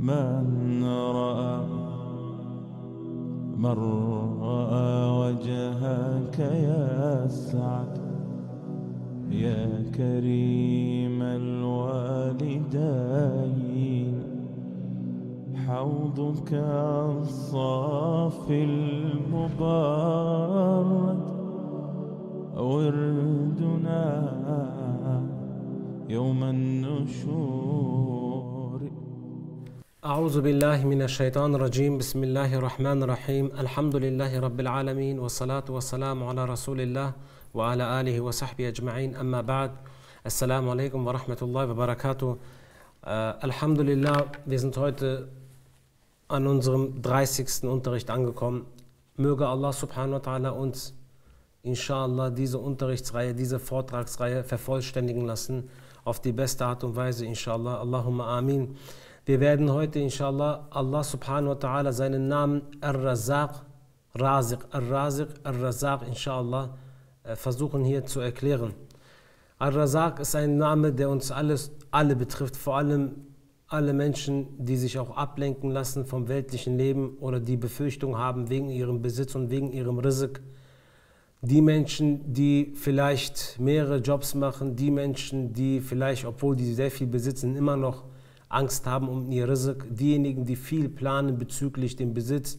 من رأى وجهك يسعد يا كريم الوالدين حوضك الصافي المبارد وردنا يوم النشور. أعوذ بالله من الشيطان الرجيم. بسم الله الرحمن الرحيم. الحمد لله رب العالمين والصلاة والسلام على رسول الله وعلى آله وصحبه أجمعين. أما بعد. Assalamu alaikum wa rahmatullahi wa barakatuh. Alhamdulillah, wir sind heute an unserem 30. Unterricht angekommen. Möge Allah subhanahu wa ta'ala uns inshallah diese Unterrichtsreihe, diese Vortragsreihe vervollständigen lassen auf die beste Art und Weise, inshallah. Allahumma amin. Wir werden heute, inshallah, Allah subhanahu wa ta'ala seinen Namen Ar-Razaq, Ar-Razaq, inshallah, versuchen hier zu erklären. Ar-Razaq ist ein Name, der uns alle betrifft, vor allem alle Menschen, die sich auch ablenken lassen vom weltlichen Leben oder die Befürchtung haben wegen ihrem Besitz und wegen ihrem Rizq. Die Menschen, die vielleicht mehrere Jobs machen, die Menschen, die vielleicht, obwohl die sehr viel besitzen, immer noch Angst haben um ihr Rizq, diejenigen, die viel planen bezüglich dem Besitz.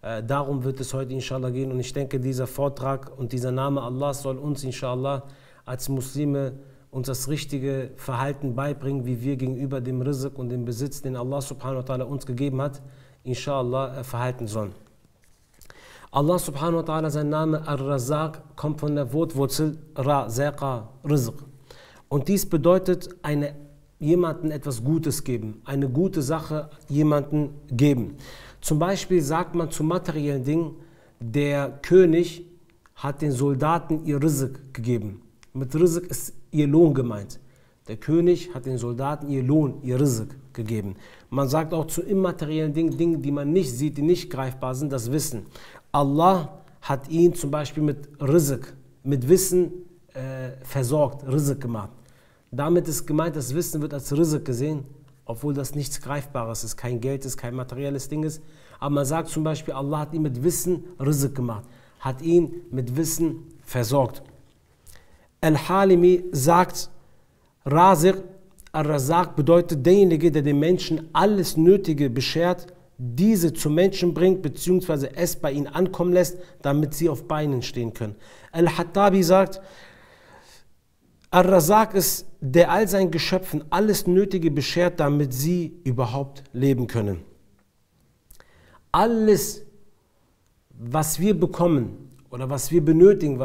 Darum wird es heute inshallah gehen und ich denke, dieser Vortrag und dieser Name Allah soll uns inshallah als Muslime uns das richtige Verhalten beibringen, wie wir gegenüber dem Rizq und dem Besitz, den Allah subhanahu wa ta'ala uns gegeben hat, inshallah verhalten sollen. Allah subhanahu wa ta'ala, sein Name Ar-Razaq, kommt von der Wortwurzel Razaqa, Rizq. Und dies bedeutet jemandem etwas Gutes geben, eine gute Sache jemandem geben. Zum Beispiel sagt man zu materiellen Dingen, der König hat den Soldaten ihr Rizq gegeben. Mit Rizq ist ihr Lohn gemeint. Der König hat den Soldaten ihr Lohn, ihr Rizq gegeben. Man sagt auch zu immateriellen Dingen, die man nicht sieht, die nicht greifbar sind, das Wissen. Allah hat ihn zum Beispiel mit Rizq, mit Wissen versorgt, Rizq gemacht. Damit ist gemeint, das Wissen wird als Rizq gesehen, obwohl das nichts Greifbares ist, kein Geld ist, kein materielles Ding ist. Aber man sagt zum Beispiel, Allah hat ihn mit Wissen Rizq gemacht, hat ihn mit Wissen versorgt. Al-Halimi sagt, Raziq, Ar-Razaq bedeutet derjenige, der den Menschen alles Nötige beschert, diese zu Menschen bringt, bzw. es bei ihnen ankommen lässt, damit sie auf Beinen stehen können. Al-Hattabi sagt, Ar-Razaq ist, der all seinen Geschöpfen alles Nötige beschert, damit sie überhaupt leben können. Alles, was wir bekommen oder was wir benötigen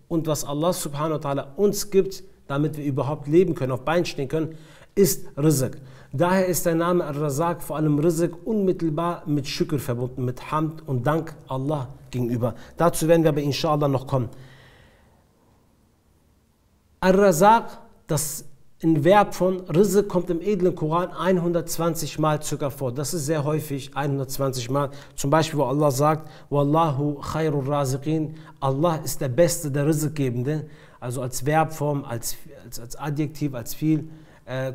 und was Allah subhanahu wa ta'ala uns gibt, damit wir überhaupt leben können, auf Beinen stehen können, ist Rizq. Daher ist der Name Ar-Razaq, vor allem Rizq, unmittelbar mit Shukr verbunden, mit Hamd und Dank Allah gegenüber. Dazu werden wir aber inshallah noch kommen. Ar-Razaq, das ein Verb von Rizq, kommt im edlen Koran 120 Mal circa vor. Das ist sehr häufig, 120 Mal. Zum Beispiel, wo Allah sagt, Wallahu khairur raziqin, Allah ist der Beste der Rizqgebende. Also als Verbform, als Adjektiv, als viel,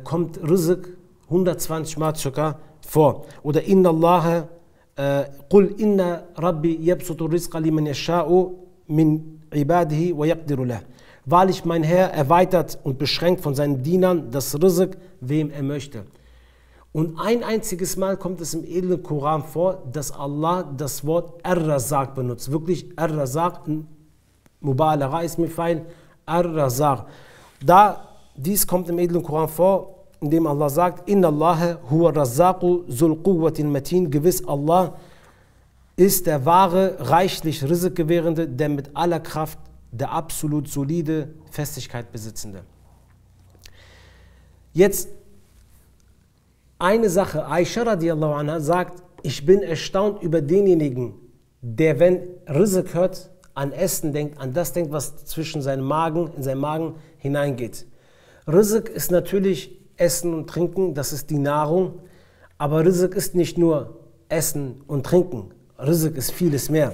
kommt Rizq 120 Mal circa vor. Oder Inna Allah, Qul inna Rabbi yabsutu rizqa liman yasha'u min ibadihi wa yaqdiru lah. Wahrlich, mein Herr erweitert und beschränkt von seinen Dienern das Rizq, wem er möchte. Und ein einziges Mal kommt es im edlen Koran vor, dass Allah das Wort Ar-Razaq benutzt. Wirklich Ar-Razaq, Mubalagha ist mir fein, Ar-Razaq. Dies kommt im edlen Koran vor, indem Allah sagt, Inna Allah huwa Razaqu zul quwwatil matin. Gewiss Allah ist der wahre, reichlich Rizq gewährende, der mit aller Kraft der absolut solide Festigkeit besitzende. Jetzt eine Sache, Aisha radiallahu anha sagt, ich bin erstaunt über denjenigen, der, wenn Rizq hört, an Essen denkt, an das denkt, was in seinen Magen hineingeht. Rizq ist natürlich Essen und Trinken, das ist die Nahrung, aber Rizq ist nicht nur Essen und Trinken, Rizq ist vieles mehr.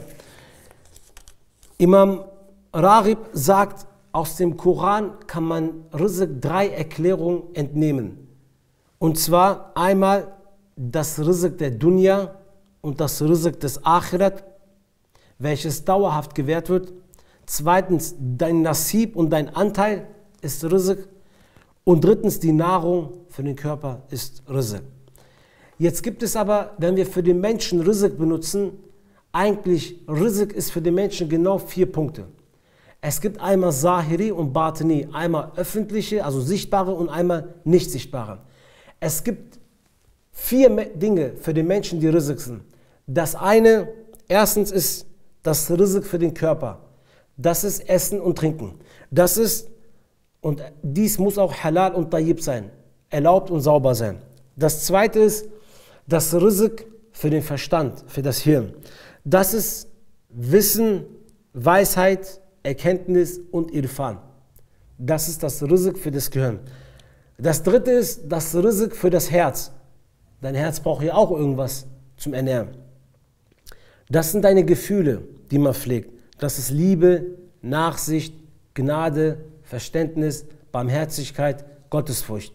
Imam Raghib sagt, aus dem Koran kann man Rizq 3 Erklärungen entnehmen. Und zwar einmal das Rizq der Dunya und das Rizq des Akhirat, welches dauerhaft gewährt wird. Zweitens, dein Nasib und dein Anteil ist Rizq. Und drittens, die Nahrung für den Körper ist Rizq. Jetzt gibt es aber, wenn wir für den Menschen Rizq benutzen, eigentlich Rizq ist für den Menschen genau 4 Punkte. Es gibt einmal Zahiri und Batini, einmal öffentliche, also sichtbare und einmal nicht sichtbare. Es gibt 4 Dinge für den Menschen, die Rizq sind. Das eine, erstens ist das Rizq für den Körper. Das ist Essen und Trinken. Das ist, und dies muss auch halal und tayyib sein, erlaubt und sauber sein. Das zweite ist das Rizq für den Verstand, für das Hirn. Das ist Wissen, Weisheit, Erkenntnis und Irfan. Das ist das Rizq für das Gehirn. Das dritte ist das Rizq für das Herz. Dein Herz braucht ja auch irgendwas zum Ernähren. Das sind deine Gefühle, die man pflegt. Das ist Liebe, Nachsicht, Gnade, Verständnis, Barmherzigkeit, Gottesfurcht.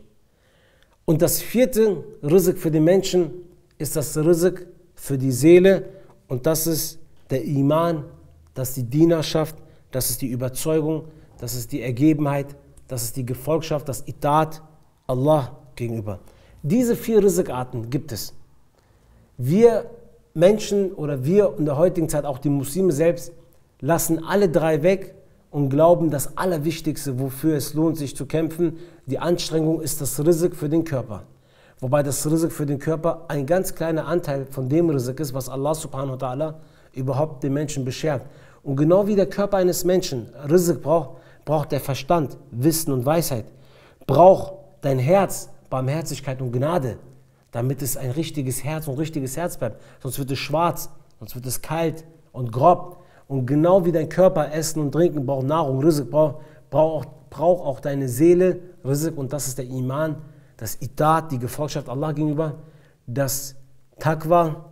Und das vierte Rizq für den Menschen ist das Rizq für die Seele. Und das ist der Iman, das ist die Dienerschaft, das ist die Überzeugung, das ist die Ergebenheit, das ist die Gefolgschaft, das Itat Allah gegenüber. Diese 4 Rizq-Arten gibt es. Wir Menschen oder wir in der heutigen Zeit, auch die Muslime selbst, lassen alle 3 weg und glauben, das Allerwichtigste, wofür es lohnt, sich zu kämpfen, die Anstrengung ist das Rizq für den Körper. Wobei das Rizq für den Körper ein ganz kleiner Anteil von dem Rizq ist, was Allah subhanahu wa ta'ala überhaupt den Menschen beschert. Und genau wie der Körper eines Menschen Rizq braucht, braucht der Verstand Wissen und Weisheit. Braucht dein Herz Barmherzigkeit und Gnade, damit es ein richtiges Herz und richtiges Herz bleibt. Sonst wird es schwarz, sonst wird es kalt und grob. Und genau wie dein Körper Essen und Trinken braucht, Nahrung, Rizq braucht auch deine Seele Rizq. Und das ist der Iman, das Itat, die Gefolgschaft Allah gegenüber, das Taqwa,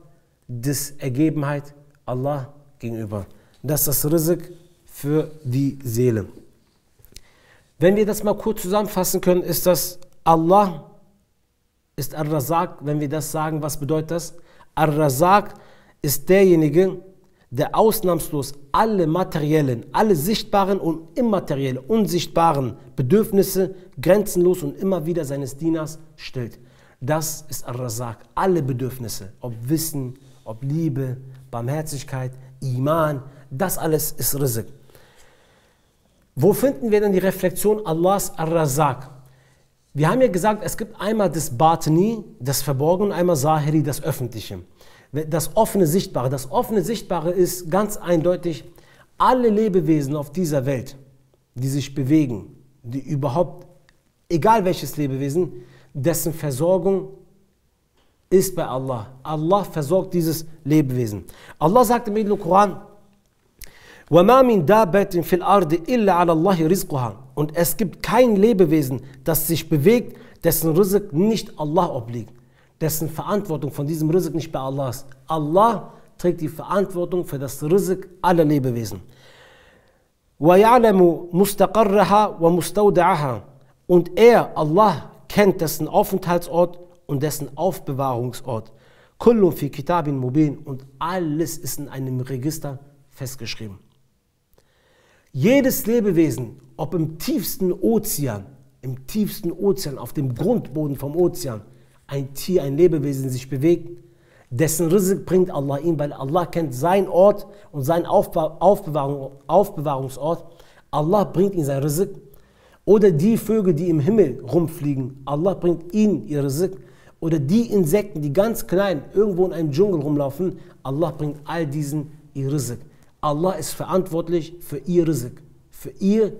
das Ergebenheit Allah gegenüber. Das ist das Rizq für die Seele. Wenn wir das mal kurz zusammenfassen können, ist das Allah ist Ar-Razaq. Wenn wir das sagen, was bedeutet das? Ar-Razaq ist derjenige, der ausnahmslos alle materiellen, alle sichtbaren und immateriellen, unsichtbaren Bedürfnisse grenzenlos und immer wieder seines Dieners stillt. Das ist Ar-Razaq. Alle Bedürfnisse, ob Wissen, ob Liebe, Barmherzigkeit, Iman, das alles ist Rizq. Wo finden wir denn die Reflexion Allahs Ar-Razaq? Wir haben ja gesagt, es gibt einmal das Batini, das Verborgene, und einmal Zahiri, das Öffentliche. Das offene Sichtbare. Das offene Sichtbare ist ganz eindeutig, alle Lebewesen auf dieser Welt, die sich bewegen, die überhaupt, egal welches Lebewesen, dessen Versorgung ist bei Allah. Allah versorgt dieses Lebewesen. Allah sagt im Koran, وَمَا مِن دَابَةٍ فِي الْأَرْضِ إِلَّا عَلَى اللَّهِ رِزْقُهَا. Und es gibt kein Lebewesen, das sich bewegt, dessen Rizq nicht Allah obliegt, dessen Verantwortung von diesem Rizq nicht bei Allah ist. Allah trägt die Verantwortung für das Rizq aller Lebewesen. وَيَعْلَمُ مُسْتَقَرَّهَا وَمُسْتَوْدَعَهَا. Und er, Allah, kennt dessen Aufenthaltsort und dessen Aufbewahrungsort. كُلٌّ فِي كِتَابٍ مُبِينٍ. Und alles ist in einem Register festgeschrieben. Jedes Lebewesen, ob im tiefsten Ozean, auf dem Grundboden vom Ozean, ein Tier, ein Lebewesen sich bewegt, dessen Rizq bringt Allah ihm, weil Allah kennt seinen Ort und seinen Aufbewahrungsort. Allah bringt ihm sein Rizq. Oder die Vögel, die im Himmel rumfliegen, Allah bringt ihnen ihr Rizq. Oder die Insekten, die ganz klein irgendwo in einem Dschungel rumlaufen, Allah bringt all diesen ihr Rizq. Allah ist verantwortlich für ihr Rizq. Für ihr,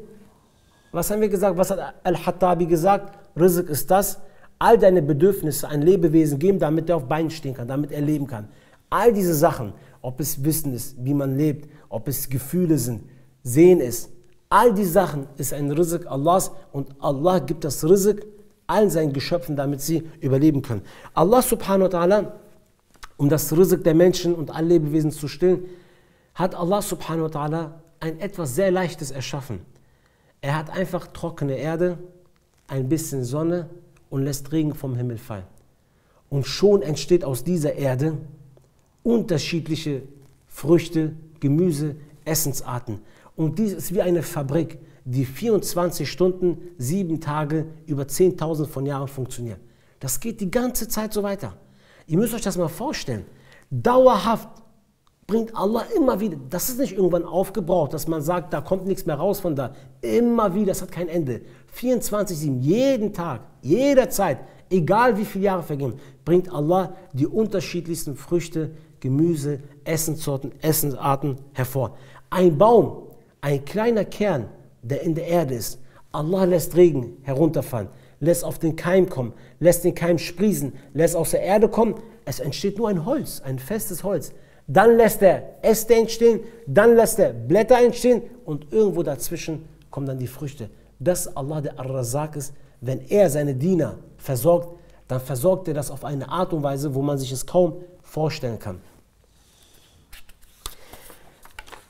was haben wir gesagt, was hat Al-Hattabi gesagt? Rizq ist das, all deine Bedürfnisse ein Lebewesen geben, damit er auf Beinen stehen kann, damit er leben kann. All diese Sachen, ob es Wissen ist, wie man lebt, ob es Gefühle sind, Sehen ist, all die Sachen ist ein Rizq Allahs und Allah gibt das Rizq allen seinen Geschöpfen, damit sie überleben können. Allah subhanahu wa ta'ala, um das Rizq der Menschen und alle Lebewesen zu stillen, hat Allah subhanahu wa ta'ala ein etwas sehr Leichtes erschaffen. Er hat einfach trockene Erde, ein bisschen Sonne und lässt Regen vom Himmel fallen. Und schon entsteht aus dieser Erde unterschiedliche Früchte, Gemüse, Essensarten. Und dies ist wie eine Fabrik, die 24 Stunden, 7 Tage, über 10.000 von Jahren funktioniert. Das geht die ganze Zeit so weiter. Ihr müsst euch das mal vorstellen. Dauerhaft bringt Allah immer wieder, das ist nicht irgendwann aufgebraucht, dass man sagt, da kommt nichts mehr raus von da. Immer wieder, das hat kein Ende. 24/7, jeden Tag, jederzeit, egal wie viele Jahre vergehen, bringt Allah die unterschiedlichsten Früchte, Gemüse, Essenssorten, Essensarten hervor. Ein Baum, ein kleiner Kern, der in der Erde ist. Allah lässt Regen herunterfallen, lässt auf den Keim kommen, lässt den Keim sprießen, lässt aus der Erde kommen. Es entsteht nur ein Holz, ein festes Holz. Dann lässt er Äste entstehen, dann lässt er Blätter entstehen und irgendwo dazwischen kommen dann die Früchte. Dass Allah der Ar-Razak ist, wenn er seine Diener versorgt, dann versorgt er das auf eine Art und Weise, wo man sich es kaum vorstellen kann.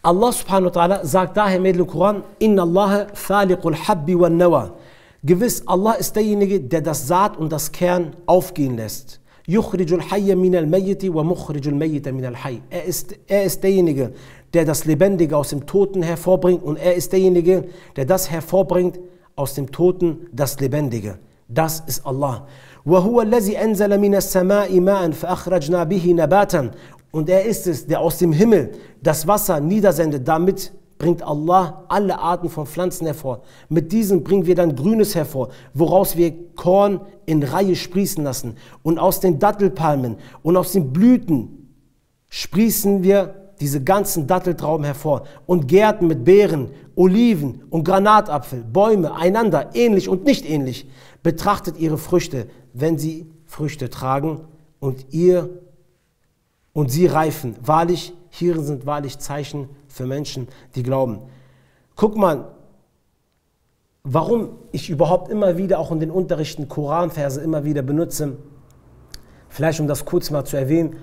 Allah subhanahu wa ta'ala sagt daher im Koran, Inna Allah faliqul habbi wal nawa. Gewiss, Allah ist derjenige, der das Saat und das Kern aufgehen lässt. Yukhrijul hayya minal mayyiti wa mukhrijul mayyita minal hayy. Er ist derjenige, der das Lebendige aus dem Toten hervorbringt und er ist derjenige, der das hervorbringt aus dem Toten, das Lebendige. Das ist Allah. وَهُوَ الَّذِي أَنزَلَ مِنَ السَّمَاءِ مَاءً فَأَخْرَجْنَا بِهِ نَبَاتًا. Und er ist es, der aus dem Himmel das Wasser niedersendet. Damit bringt Allah alle Arten von Pflanzen hervor. Mit diesen bringen wir dann Grünes hervor, woraus wir Korn in Reihe sprießen lassen. Und aus den Dattelpalmen und aus den Blüten sprießen wir diese ganzen Datteltrauben hervor. Und Gärten mit Beeren, Oliven und Granatapfel, Bäume, einander, ähnlich und nicht ähnlich. Betrachtet ihre Früchte, wenn sie Früchte tragen und sie reifen. Wahrlich, hier sind wahrlich Zeichen für Menschen, die glauben. Guck mal, warum ich überhaupt immer wieder auch in den Unterrichten Koranverse immer wieder benutze. Vielleicht um das kurz mal zu erwähnen.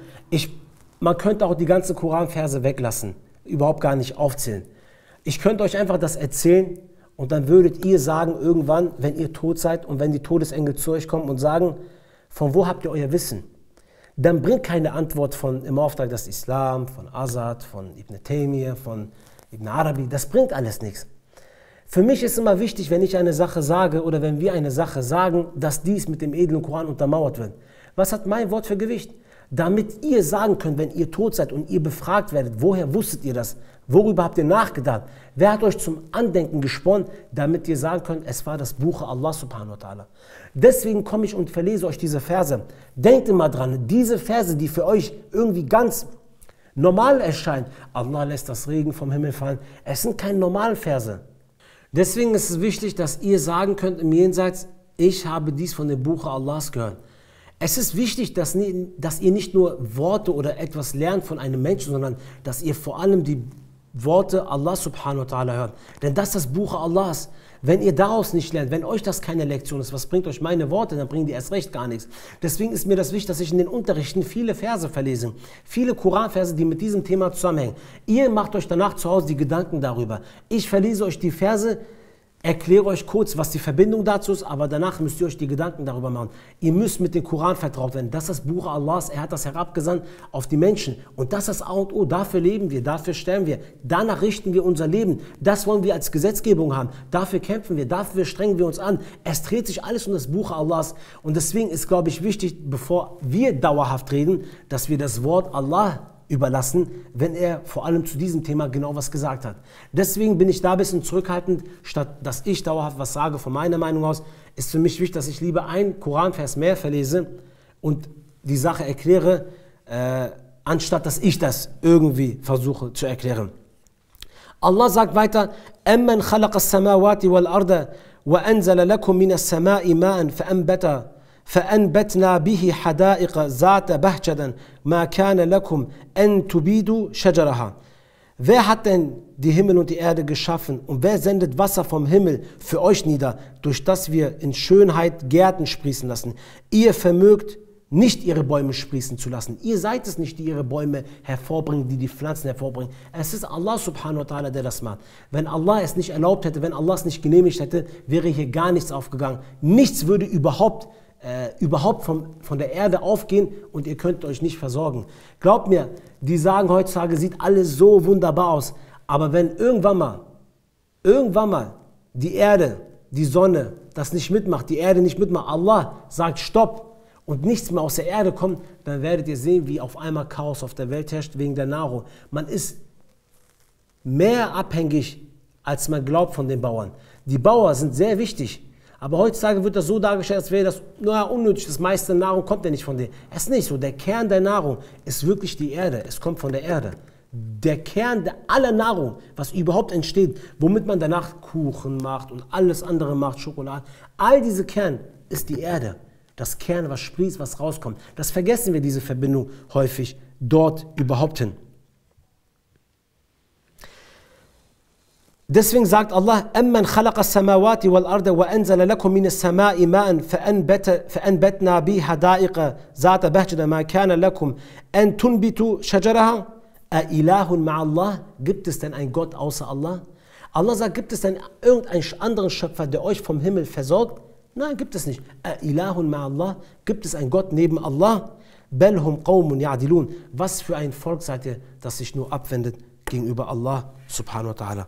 Man könnte auch die ganzen Koranverse weglassen, überhaupt gar nicht aufzählen. Ich könnte euch einfach das erzählen und dann würdet ihr sagen irgendwann, wenn ihr tot seid und wenn die Todesengel zu euch kommen und sagen, von wo habt ihr euer Wissen? Dann bringt keine Antwort von im Auftrag des Islam, von Azad, von Ibn Taymiyyah, von Ibn Arabi. Das bringt alles nichts. Für mich ist immer wichtig, wenn ich eine Sache sage oder wenn wir eine Sache sagen, dass dies mit dem edlen Koran untermauert wird. Was hat mein Wort für Gewicht? Damit ihr sagen könnt, wenn ihr tot seid und ihr befragt werdet, woher wusstet ihr das? Worüber habt ihr nachgedacht? Wer hat euch zum Andenken gespornt, damit ihr sagen könnt, es war das Buch Allah subhanahu wa ta'ala. Deswegen komme ich und verlese euch diese Verse. Denkt immer dran, diese Verse, die für euch irgendwie ganz normal erscheinen, Allah lässt das Regen vom Himmel fallen, es sind keine normalen Verse. Deswegen ist es wichtig, dass ihr sagen könnt im Jenseits, ich habe dies von dem Buch Allahs gehört. Es ist wichtig, dass ihr nicht nur Worte oder etwas lernt von einem Menschen, sondern dass ihr vor allem die Worte Allah subhanahu wa ta'ala hört. Denn das ist das Buch Allahs. Wenn ihr daraus nicht lernt, wenn euch das keine Lektion ist, was bringt euch meine Worte, dann bringen die erst recht gar nichts. Deswegen ist mir das wichtig, dass ich in den Unterrichten viele Verse verlese. Viele Koranverse, die mit diesem Thema zusammenhängen. Ihr macht euch danach zu Hause die Gedanken darüber. Ich verlese euch die Verse, erkläre euch kurz, was die Verbindung dazu ist, aber danach müsst ihr euch die Gedanken darüber machen. Ihr müsst mit dem Koran vertraut werden. Das ist das Buch Allahs, er hat das herabgesandt auf die Menschen. Und das ist das A und O, dafür leben wir, dafür sterben wir. Danach richten wir unser Leben. Das wollen wir als Gesetzgebung haben. Dafür kämpfen wir, dafür strengen wir uns an. Es dreht sich alles um das Buch Allahs. Und deswegen ist, glaube ich, wichtig, bevor wir dauerhaft reden, dass wir das Wort Allah überlassen, wenn er vor allem zu diesem Thema genau was gesagt hat. Deswegen bin ich da ein bisschen zurückhaltend, statt dass ich dauerhaft was sage von meiner Meinung aus, ist für mich wichtig, dass ich lieber einen Koranvers mehr verlese und die Sache erkläre, anstatt dass ich das irgendwie versuche zu erklären. Allah sagt weiter, أَمَّنْ خَلَقَ السَّمَاوَاتِ وَالْأَرْضَ وَأَنْزَلَ لَكُم مِّنَ السَّمَاءِ مَاءً فأنبتنا به حدائق ذات بهجة ما كان لكم أن تبيدوا شجرها. Wer hat denn die Himmel und die Erde geschaffen und wer sendet Wasser vom Himmel für euch nieder, durch das wir in Schönheit Gärten sprießen lassen? Ihr vermögt nicht ihre Bäume sprießen zu lassen. Ihr seid es nicht, die ihre Bäume hervorbringen, die Pflanzen hervorbringen. Es ist Allah subhanahu wa ta'ala, der das macht. Wenn Allah es nicht erlaubt hätte, wenn Allah es nicht genehmigt hätte, wäre hier gar nichts aufgegangen. Nichts würde überhaupt überhaupt von der Erde aufgehen und ihr könnt euch nicht versorgen. Glaubt mir, die sagen heutzutage, sieht alles so wunderbar aus. Aber wenn irgendwann mal die Erde, die Sonne das nicht mitmacht, die Erde nicht mitmacht, Allah sagt Stopp und nichts mehr aus der Erde kommt, dann werdet ihr sehen, wie auf einmal Chaos auf der Welt herrscht wegen der Nahrung. Man ist mehr abhängig, als man glaubt von den Bauern. Die Bauern sind sehr wichtig. Aber heutzutage wird das so dargestellt, als wäre das unnötig. Das meiste Nahrung kommt ja nicht von denen. Es ist nicht so. Der Kern der Nahrung ist wirklich die Erde. Es kommt von der Erde. Der Kern aller Nahrung, was überhaupt entsteht, womit man danach Kuchen macht und alles andere macht, Schokolade. All diese Kern ist die Erde. Das Kern, was sprießt, was rauskommt. Das vergessen wir, diese Verbindung häufig dort überhaupt hin. Deswegen sagt Allah, أَمَّنْ خَلَقَ السَّمَاوَاتِ وَالْأَرْضَ وَأَنْزَلَ لَكُم مِّنَ السَّمَاءِ مَاءً فَأَنْبَتْنَا بِهِ حَدَائِقَ ذَاتَ بَهْجَةٍ مَا كَانَ لَكُمْ أَنْ تُنْبِتُوا شَجَرَهَا أَإِلَٰهٌ مَعَ اللَّهِ. Gibt es denn einen Gott außer Allah? Allah sagt, gibt es denn irgendeinen anderen Schöpfer, der euch vom Himmel versorgt? Nein, gibt es nicht. أَإِلَٰهٌ مَعَ اللَّهِ. Gibt es einen Gott neben Allah? بَلْ هُمْ قَوْمٌ يَعْدِلُونَ. Was für ein Volk seid ihr, das sich nur abwendet gegenüber Allah subhanahu wa ta'ala.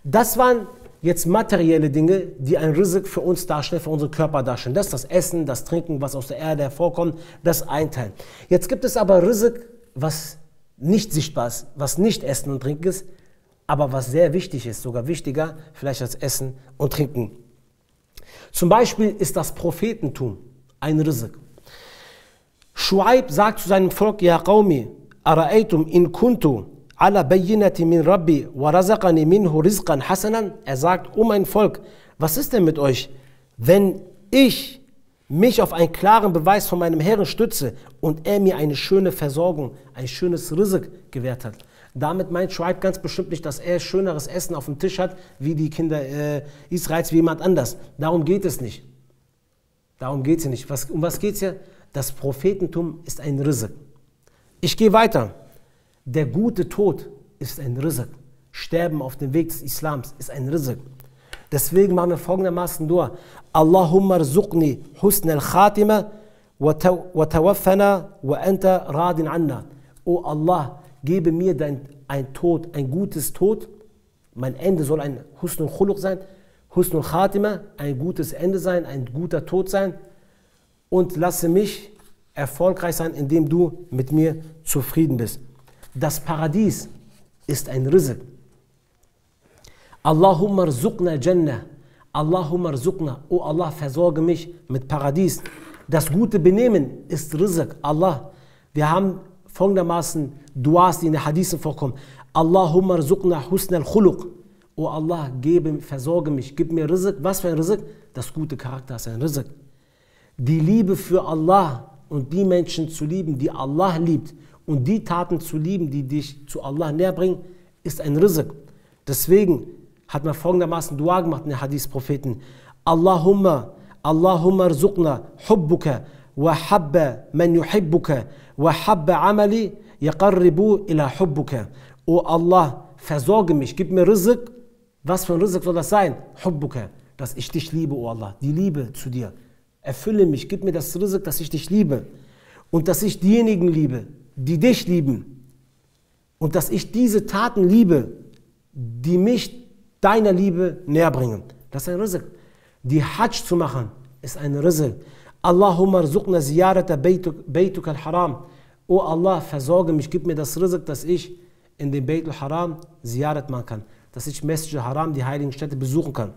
Das waren jetzt materielle Dinge, die ein Rizq für uns darstellen, für unseren Körper darstellen. Das ist das Essen, das Trinken, was aus der Erde hervorkommt, das Einteilen. Jetzt gibt es aber Rizq, was nicht sichtbar ist, was nicht Essen und Trinken ist, aber was sehr wichtig ist, sogar wichtiger vielleicht als Essen und Trinken. Zum Beispiel ist das Prophetentum ein Rizq. Schuaib sagt zu seinem Volk, Ja Qaumi, ara'aytum in kuntu ala bayyinati min Rabbi wa razaqani minhu rizqan hasanan. Er sagt, oh mein Volk, was ist denn mit euch, wenn ich mich auf einen klaren Beweis von meinem Herrn stütze und er mir eine schöne Versorgung, ein schönes Rizq gewährt hat. Damit meint Schuaib ganz bestimmt nicht, dass er schöneres Essen auf dem Tisch hat, wie die Kinder Israels, wie jemand anders. Darum geht es nicht. Darum geht es nicht. Um was geht es hier? Das Prophetentum ist ein Rizq. Ich gehe weiter. Der gute Tod ist ein Rizq. Sterben auf dem Weg des Islams ist ein Rizq. Deswegen machen wir folgendermaßen Dua. Allahumma rzuqni husna al-khatima wa tawaffana wa anta radin anna. O Allah, gebe mir ein Tod, ein gutes Tod. Mein Ende soll ein Husnul Khuluq sein. Husnul Khatima, ein gutes Ende sein, ein guter Tod sein. Und lasse mich erfolgreich sein, indem du mit mir zufrieden bist. Das Paradies ist ein Rizq. Allahumma rzuqna Jannah. Allahumma rzuqna. O Allah, versorge mich mit Paradies. Das gute Benehmen ist Rizq. Allah, wir haben folgendermaßen Duas, die in den Hadithen vorkommen. Allahumma rzuqna husna al-khuluq. O Allah, versorge mich, gib mir Rizq. Was für ein Rizq? Das gute Charakter ist ein Rizq. Die Liebe für Allah und die Menschen zu lieben, die Allah liebt, und die Taten zu lieben, die dich zu Allah näher bringen, ist ein Rizq. Deswegen hat man folgendermaßen Dua gemacht in den Hadith-Propheten. Allahumma rzuqna hubbuka wa habba man yuhibbuka wa habba amali yaqarribu ila hubbuka. O Allah, versorge mich, gib mir Rizq. Was für ein Rizq soll das sein? Hubbuka, dass ich dich liebe, O Allah, die Liebe zu dir. Erfülle mich, gib mir das Rizq, dass ich dich liebe. Und dass ich diejenigen liebe, die dich lieben. Und dass ich diese Taten liebe, die mich deiner Liebe näher bringen. Das ist ein Rizq. Die Hajj zu machen, ist ein Rizq. Allahumma rzuqna ziyarata baytuka al-haram. O Allah, versorge mich, gib mir das Rizq, dass ich in den Bayt al-Haram Ziyarat machen kann. Dass ich Masjid al-Haram, die heiligen Städte, besuchen kann.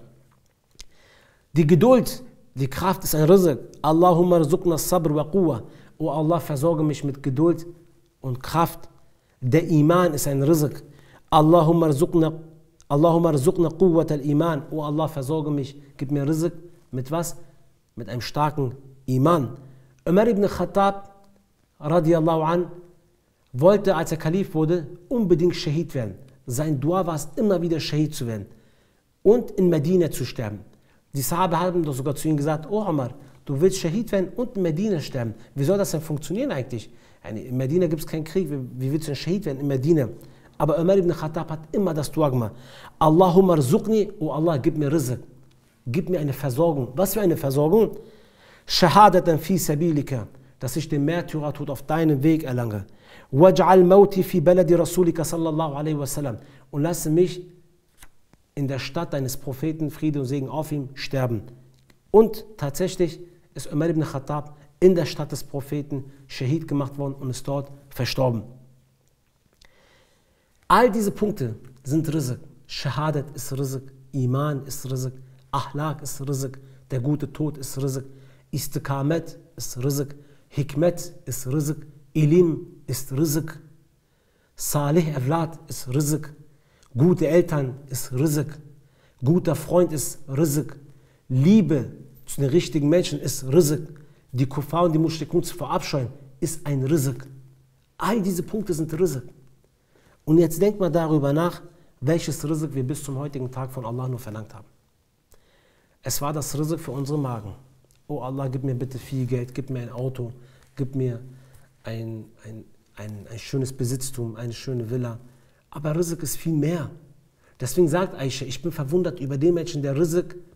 Die Geduld, die Kraft ist ein Rizq. Allahumma rzuqna sabr wa quwwa. O Allah, versorge mich mit Geduld und Kraft. Der Iman ist ein Rizq. Allahumma rzuqna quwwat al-Iman. O Allah, versorge mich, gib mir Rizq. Mit was? Mit einem starken Iman. Umar ibn Khattab, radiallahu an, wollte, als er Kalif wurde, unbedingt Schahid werden. Sein Dua war es, immer wieder Schahid zu werden und in Medina zu sterben. Die Sahaba haben doch sogar zu ihm gesagt, oh Umar, du willst Schahid werden und in Medina sterben. Wie soll das denn funktionieren eigentlich? In Medina gibt es keinen Krieg, wie willst du denn Schahid werden in Medina? Aber Umar ibn Khattab hat immer das Dua gemacht. Allahumma rzuqni, oh Allah, gib mir Rizq. Gib mir eine Versorgung. Was für eine Versorgung? Shahadatan fi sabilika, dass ich den Märtyrertod auf deinem Weg erlange. Waj'al mauti fi baladi rasulika sallallahu alaihi wasallam, und lasse mich in der Stadt deines Propheten, Friede und Segen auf ihm, sterben. Und tatsächlich ist Umar ibn Khattab in der Stadt des Propheten Shahid gemacht worden und ist dort verstorben. All diese Punkte sind Rizq. Shahadat ist Rizq, Iman ist Rizq, Ahlak ist Rizq, der gute Tod ist Rizq, Istiqamat ist Rizq, Hikmet ist Rizq, Ilim ist Rizq, Salih Evlad ist Rizq, gute Eltern ist Rizq, guter Freund ist Rizq, Liebe zu den richtigen Menschen ist Rizq, die Kuffar und die Mushrikun zu verabscheuen ist ein Rizq. All diese Punkte sind Rizq. Und jetzt denkt mal darüber nach, welches Rizq wir bis zum heutigen Tag von Allah nur verlangt haben. Es war das Rizq für unsere Magen. Oh Allah, gib mir bitte viel Geld, gib mir ein Auto, gib mir ein schönes Besitztum, eine schöne Villa. Aber Rizq ist viel mehr. Deswegen sagt Aisha, ich bin verwundert über den Menschen, der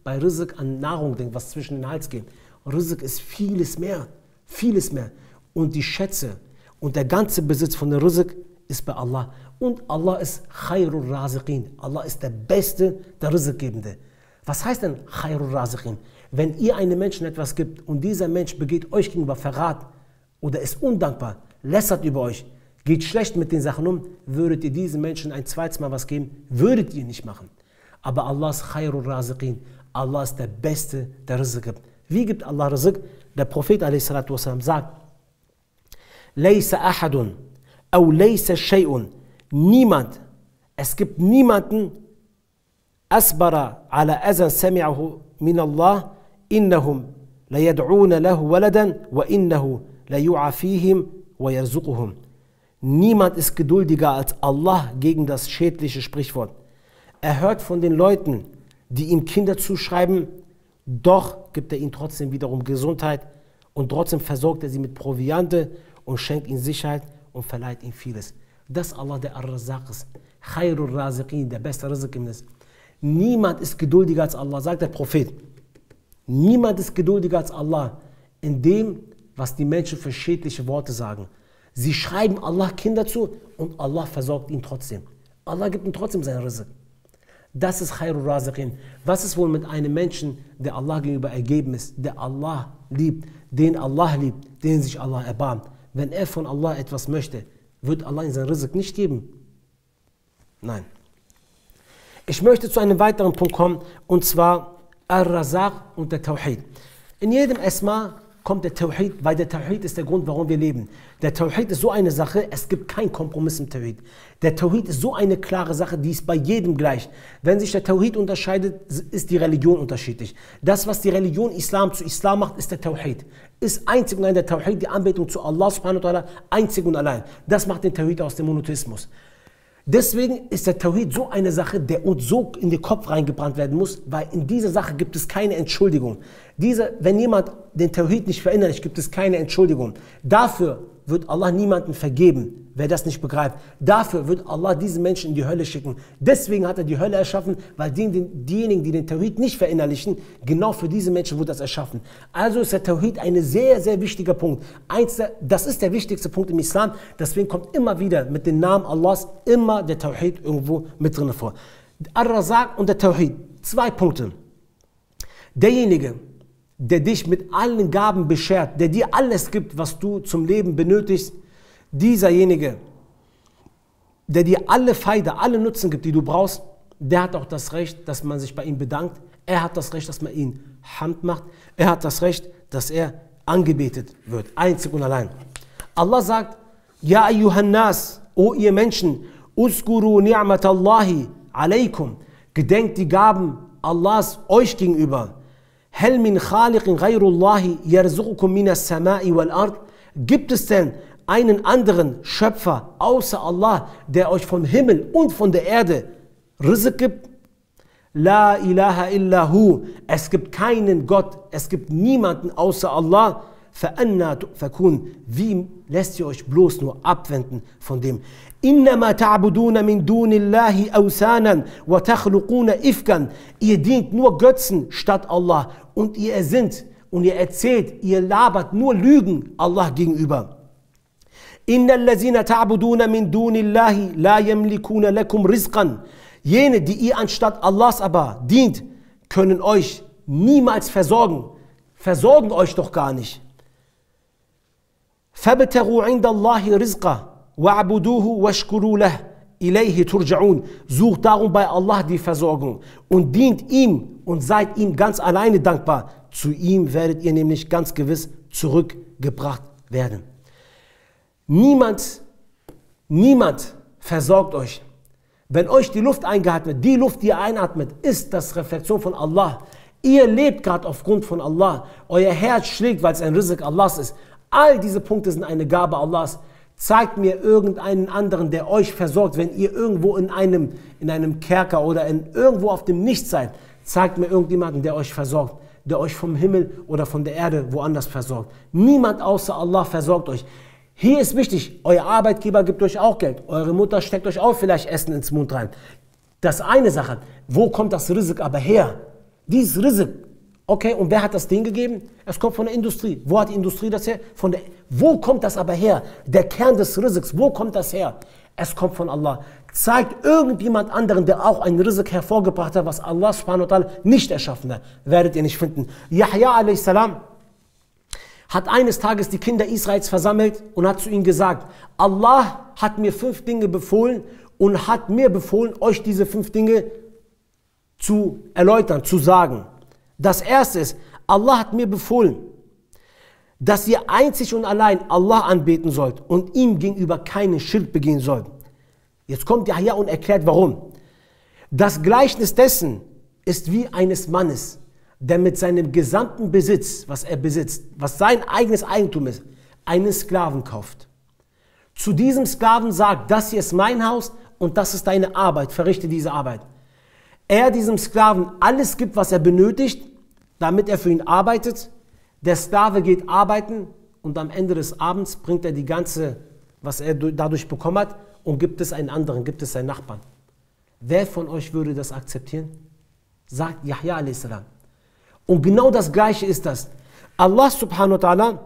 bei Rizq an Nahrung denkt, was zwischen den Hals geht. Rizq ist vieles mehr, vieles mehr. Und die Schätze und der ganze Besitz von der Rizq ist bei Allah. Und Allah ist Khairur Raziqin. Allah ist der Beste, der Rizqgebende. Was heißt denn Khairur Raziqin? Wenn ihr einem Menschen etwas gibt und dieser Mensch begeht euch gegenüber Verrat oder ist undankbar, lästert über euch, geht schlecht mit den Sachen um, würdet ihr diesem Menschen ein zweites Mal was geben, würdet ihr nicht machen. Aber Allah ist Khairur Raziqin. Allah ist der Beste, der Rizq gibt. Wie gibt Allah Rizq? Der Prophet a.s. sagt, Laysa ahadun, aw laysa shay'un, niemand, es gibt niemanden, asbara ala azan sami'ahu min Allah, innahum la yad'una lahu waladan wa innahu la yu'afihim wa yarzuquhum. Niemand ist geduldiger als Allah gegen das schädliche Sprichwort. Er hört von den Leuten, die ihm Kinder zuschreiben, doch gibt er ihnen trotzdem wiederum Gesundheit und trotzdem versorgt er sie mit Proviante und schenkt ihnen Sicherheit und verleiht ihnen vieles. Das Allah, der Ar-Razaq ist, Khairur Raziqin, der beste Rizqgebende ist. Niemand ist geduldiger als Allah, sagt der Prophet. Niemand ist geduldiger als Allah in dem, was die Menschen für schädliche Worte sagen. Sie schreiben Allah Kinder zu und Allah versorgt ihn trotzdem. Allah gibt ihm trotzdem seinen Rizq. Das ist Khairur Raziqin. Was ist wohl mit einem Menschen, der Allah gegenüber ergeben ist, der Allah liebt, den sich Allah erbarmt? Wenn er von Allah etwas möchte, wird Allah ihm seinen Rizq nicht geben? Nein. Ich möchte zu einem weiteren Punkt kommen, und zwar Ar-Razaq und der Tawhid. In jedem Esma kommt der Tawhid, weil der Tawhid ist der Grund, warum wir leben. Der Tawhid ist so eine Sache, es gibt keinen Kompromiss im Tawhid. Der Tawhid ist so eine klare Sache, die ist bei jedem gleich. Wenn sich der Tawhid unterscheidet, ist die Religion unterschiedlich. Das, was die Religion Islam zu Islam macht, ist der Tawhid. Ist einzig und allein der Tawhid, die Anbetung zu Allah subhanahu wa ta'ala, einzig und allein. Das macht den Tawhid aus dem Monotheismus. Deswegen ist der Tawhid so eine Sache, der uns so in den Kopf reingebrannt werden muss, weil in dieser Sache gibt es keine Entschuldigung. Wenn jemand den Tawhid nicht verinnerlicht, gibt es keine Entschuldigung. Dafür wird Allah niemanden vergeben, wer das nicht begreift. Dafür wird Allah diese Menschen in die Hölle schicken. Deswegen hat er die Hölle erschaffen, weil diejenigen, die den Tawhid nicht verinnerlichen, genau für diese Menschen wurde das erschaffen. Also ist der Tawhid ein sehr, sehr wichtiger Punkt. Das ist der wichtigste Punkt im Islam. Deswegen kommt immer wieder mit dem Namen Allahs immer der Tawhid irgendwo mit drin vor. Ar-Razaq und der Tawhid. 2 Punkte. Derjenige, der dich mit allen Gaben beschert, der dir alles gibt, was du zum Leben benötigst, dieserjenige, der dir alle Faida, alle Nutzen gibt, die du brauchst, der hat auch das Recht, dass man sich bei ihm bedankt. Er hat das Recht, dass man ihn Hamd macht. Er hat das Recht, dass er angebetet wird, einzig und allein. Allah sagt, Ja ayyuhan nas, o ihr Menschen, uskuru ni'matallahi alaykum, gedenkt die Gaben Allahs euch gegenüber. Hel min khaliqin ghayrullahi yarzuqukum minas samai wal ard. Gibt es denn einen anderen Schöpfer außer Allah, der euch vom Himmel und von der Erde Rizq gibt? La ilaha illahu. Es gibt keinen Gott, es gibt niemanden außer Allah. فَأَنَّا تُؤْفَكُونَ. Wie lässt ihr euch bloß nur abwenden von dem? إِنَّمَا تَعْبُدُونَ مِن دُونِ اللَّهِ أَوْثَانًا وَتَخْلُقُونَ إِفْكًا. Ihr dient nur Götzen statt Allah und ihr ersinnt und ihr erzählt, ihr labert nur Lügen Allah gegenüber. Innal lazina ta'buduna min dunillahi la yamlikuna lakum rizqan. Jene, die ihr anstatt Allahs aber dient, können euch niemals versorgen. Versorgen euch doch gar nicht. فَابْتَغُوا عِنْدَ اللَّهِ رِزْقًا وَاعْبُدُوهُ وَاشْكُرُوا لَهُ إِلَيْهِ تُرْجَعُونَ. Sucht darum bei Allah die Versorgung und dient ihm und seid ihm ganz alleine dankbar. Zu ihm werdet ihr nämlich ganz gewiss zurückgebracht werden. Niemand versorgt euch. Wenn euch die Luft eingehalten wird, die Luft, die ihr einatmet, ist das Reflexion von Allah. Ihr lebt gerade aufgrund von Allah. Euer Herz schlägt, weil es ein Rizq Allahs ist. All diese Punkte sind eine Gabe Allahs. Zeigt mir irgendeinen anderen, der euch versorgt, wenn ihr irgendwo in einem Kerker oder irgendwo auf dem Nichts seid. Zeigt mir irgendjemanden, der euch versorgt, der euch vom Himmel oder von der Erde woanders versorgt. Niemand außer Allah versorgt euch. Hier ist wichtig, euer Arbeitgeber gibt euch auch Geld. Eure Mutter steckt euch auch vielleicht Essen ins Mund rein. Das ist eine Sache. Wo kommt das Rizq aber her? Dieses Rizq. Okay, und wer hat das Ding gegeben? Es kommt von der Industrie. Wo hat die Industrie das her? Wo kommt das aber her? Der Kern des Rizqs, wo kommt das her? Es kommt von Allah. Zeigt irgendjemand anderen, der auch ein Rizq hervorgebracht hat, was Allah subhanahu wa ta'ala nicht erschaffen hat. Werdet ihr nicht finden. Yahya a.s. hat eines Tages die Kinder Israels versammelt und hat zu ihnen gesagt, Allah hat mir 5 Dinge befohlen und hat mir befohlen, euch diese 5 Dinge zu erläutern, zu sagen. Das erste ist, Allah hat mir befohlen, dass ihr einzig und allein Allah anbeten sollt und ihm gegenüber keinen Schirk begehen sollt. Jetzt kommt Yahya und erklärt warum. Das Gleichnis dessen ist wie eines Mannes, der mit seinem gesamten Besitz, was er besitzt, was sein eigenes Eigentum ist, einen Sklaven kauft. Zu diesem Sklaven sagt, das hier ist mein Haus und das ist deine Arbeit, verrichte diese Arbeit. Er diesem Sklaven alles gibt, was er benötigt, damit er für ihn arbeitet. Der Sklave geht arbeiten und am Ende des Abends bringt er die ganze, was er dadurch bekommen hat, und gibt es einen anderen, gibt es seinen Nachbarn. Wer von euch würde das akzeptieren? Sagt Yahya a.s. Und genau das Gleiche ist das. Allah subhanahu wa ta'ala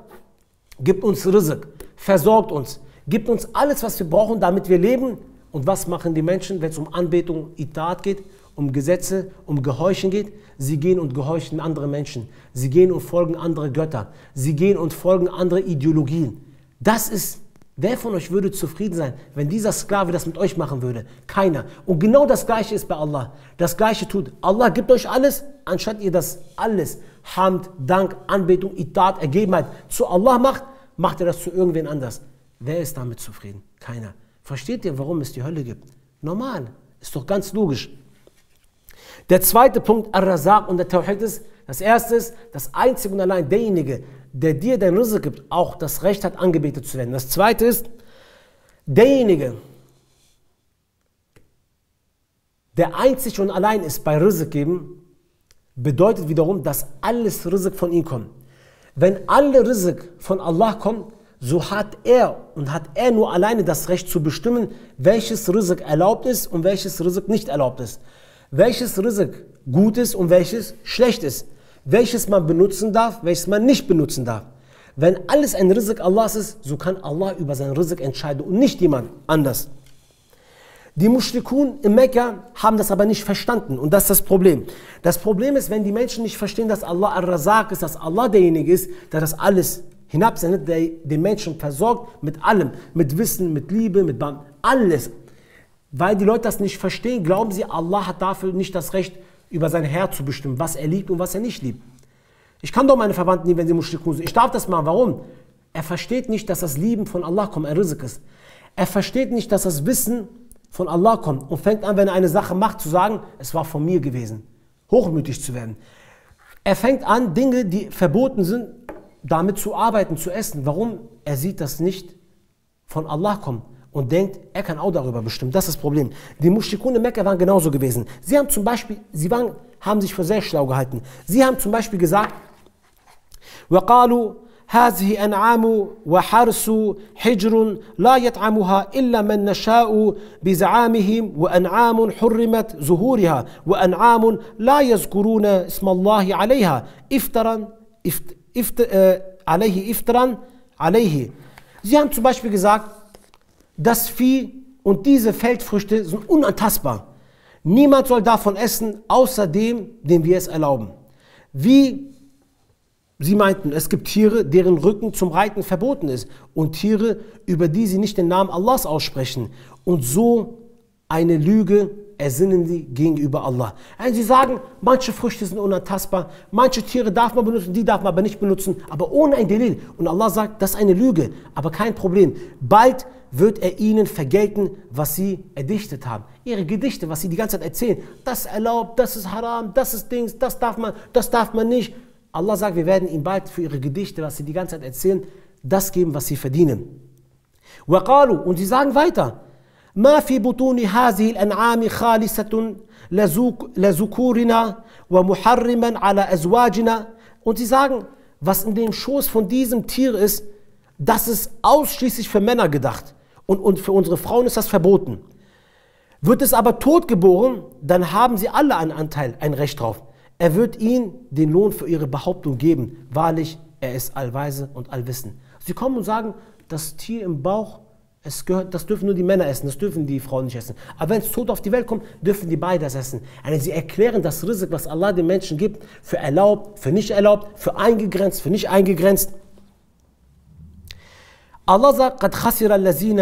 gibt uns Rizq, versorgt uns, gibt uns alles, was wir brauchen, damit wir leben. Und was machen die Menschen, wenn es um Anbetung, Itaat geht, um Gesetze, um Gehorchen geht? Sie gehen und gehorchen andere Menschen. Sie gehen und folgen andere Götter. Sie gehen und folgen andere Ideologien. Das ist, wer von euch würde zufrieden sein, wenn dieser Sklave das mit euch machen würde? Keiner. Und genau das Gleiche ist bei Allah. Das Gleiche tut. Allah gibt euch alles, anstatt ihr das alles, Hamd, Dank, Anbetung, Itaat, Ergebenheit zu Allah macht, macht er das zu irgendwen anders. Wer ist damit zufrieden? Keiner. Versteht ihr, warum es die Hölle gibt? Normal. Ist doch ganz logisch. Der zweite Punkt, Ar-Razaq und der Tawhid ist, das erste ist, dass einzig und allein derjenige, der dir dein Rizq gibt, auch das Recht hat, angebetet zu werden. Das zweite ist, derjenige, der einzig und allein ist bei Rizq geben, bedeutet wiederum, dass alles Rizq von ihm kommt. Wenn alle Rizq von Allah kommen, so hat er nur alleine das Recht zu bestimmen, welches Rizq erlaubt ist und welches Rizq nicht erlaubt ist. Welches Rizq gut ist und welches schlecht ist. Welches man benutzen darf, welches man nicht benutzen darf. Wenn alles ein Rizq Allahs ist, so kann Allah über sein Rizq entscheiden und nicht jemand anders. Die Mushrikun in Mekka haben das aber nicht verstanden und das ist das Problem. Das Problem ist, wenn die Menschen nicht verstehen, dass Allah Ar-Razaq ist, dass Allah derjenige ist, der das alles hinabsendet, der den Menschen versorgt mit allem, mit Wissen, mit Liebe, mit alles. Weil die Leute das nicht verstehen, glauben sie, Allah hat dafür nicht das Recht, über sein Herz zu bestimmen, was er liebt und was er nicht liebt. Ich kann doch meine Verwandten lieben, wenn sie Mushrikun sind. Ich darf das machen. Warum? Er versteht nicht, dass das Lieben von Allah kommt, ein Rizq ist. Er versteht nicht, dass das Wissen von Allah kommt und fängt an, wenn er eine Sache macht, zu sagen, es war von mir gewesen. Hochmütig zu werden. Er fängt an, Dinge, die verboten sind, damit zu arbeiten, zu essen. Warum? Er sieht, dass nicht von Allah kommt und denkt, er kann auch darüber bestimmen. Das ist das Problem. Die Mushrikun in Mekka waren genauso gewesen. Sie haben zum Beispiel, haben sich für sehr schlau gehalten. Sie haben zum Beispiel gesagt, وَقَالُوا هذه أنعام وحرث حجر لا يطعمها إلا من نشاء بزعامهم وأنعام حرمت ظهورها وأنعام لا يذكرون اسم الله عليها افترا alayhi iftran alayhi. Sie haben zum Beispiel gesagt, das Vieh und diese Feldfrüchte sind unantastbar. Niemand soll davon essen, außer dem wir es erlauben. Wie sie meinten, es gibt Tiere, deren Rücken zum Reiten verboten ist und Tiere, über die sie nicht den Namen Allahs aussprechen. Und so eine Lüge ersinnen sie gegenüber Allah. Also sie sagen, manche Früchte sind unantastbar, manche Tiere darf man benutzen, die darf man aber nicht benutzen, aber ohne ein Delil. Und Allah sagt, das ist eine Lüge, aber kein Problem. Bald wird er ihnen vergelten, was sie erdichtet haben. Ihre Gedichte, was sie die ganze Zeit erzählen, das ist erlaubt, das ist haram, das ist Dings, das darf man nicht. Allah sagt, wir werden ihnen bald für ihre Gedichte, was sie die ganze Zeit erzählen, das geben, was sie verdienen. Und sie sagen weiter, ما في بطون هذه الأنعام خالصة لذكورنا ومحرما على أزواجنا. Und sie sagen, was in dem Schoß von diesem Tier ist, das ist ausschließlich für Männer gedacht und für unsere Frauen ist das verboten. Wird es aber tot geboren, dann haben sie alle einen Anteil, ein Recht drauf. Er wird ihnen den Lohn für ihre Behauptung geben. Wahrlich, er ist allweise und allwissend. Sie kommen und sagen, das Tier im Bauch, das dürfen nur die Männer essen, das dürfen die Frauen nicht essen. Aber wenn es tot auf die Welt kommt, dürfen die beide das essen. Also sie erklären das Rizq, was Allah den Menschen gibt, für erlaubt, für nicht erlaubt, für eingegrenzt, für nicht eingegrenzt. Allah sagt, قَدْ خَسِرَ الَّذِينَ